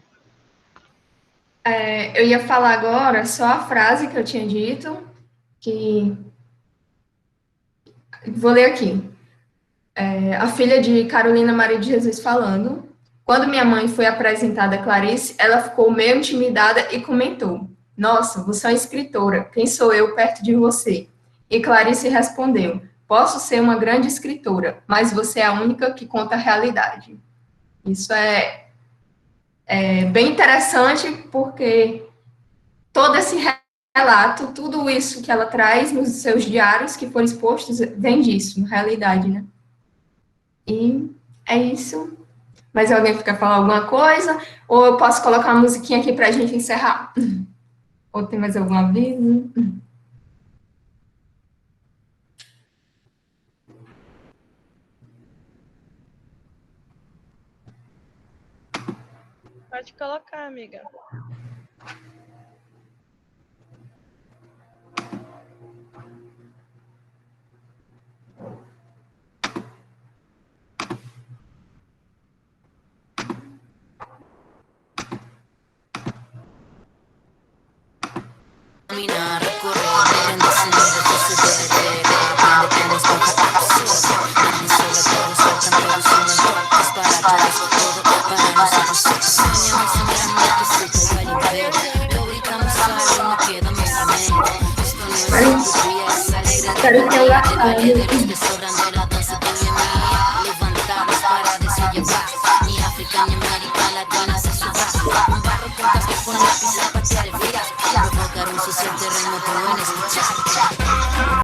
Eu ia falar agora só a frase que eu tinha dito, que vou ler aqui. A filha de Carolina Maria de Jesus falando: quando minha mãe foi apresentada a Clarice, ela ficou meio intimidada e comentou: nossa, você é uma escritora, quem sou eu perto de você? E Clarice respondeu: posso ser uma grande escritora, mas você é a única que conta a realidade. Isso é bem interessante, porque todo esse relato, tudo isso que ela traz nos seus diários que foram expostos, vem disso, na realidade, né? E é isso. Mas alguém quer falar alguma coisa? Ou eu posso colocar uma musiquinha aqui pra gente encerrar? Ou tem mais algum aviso? Pode colocar, amiga. Quero que eu Provocar un sucio terremoto en escuchar.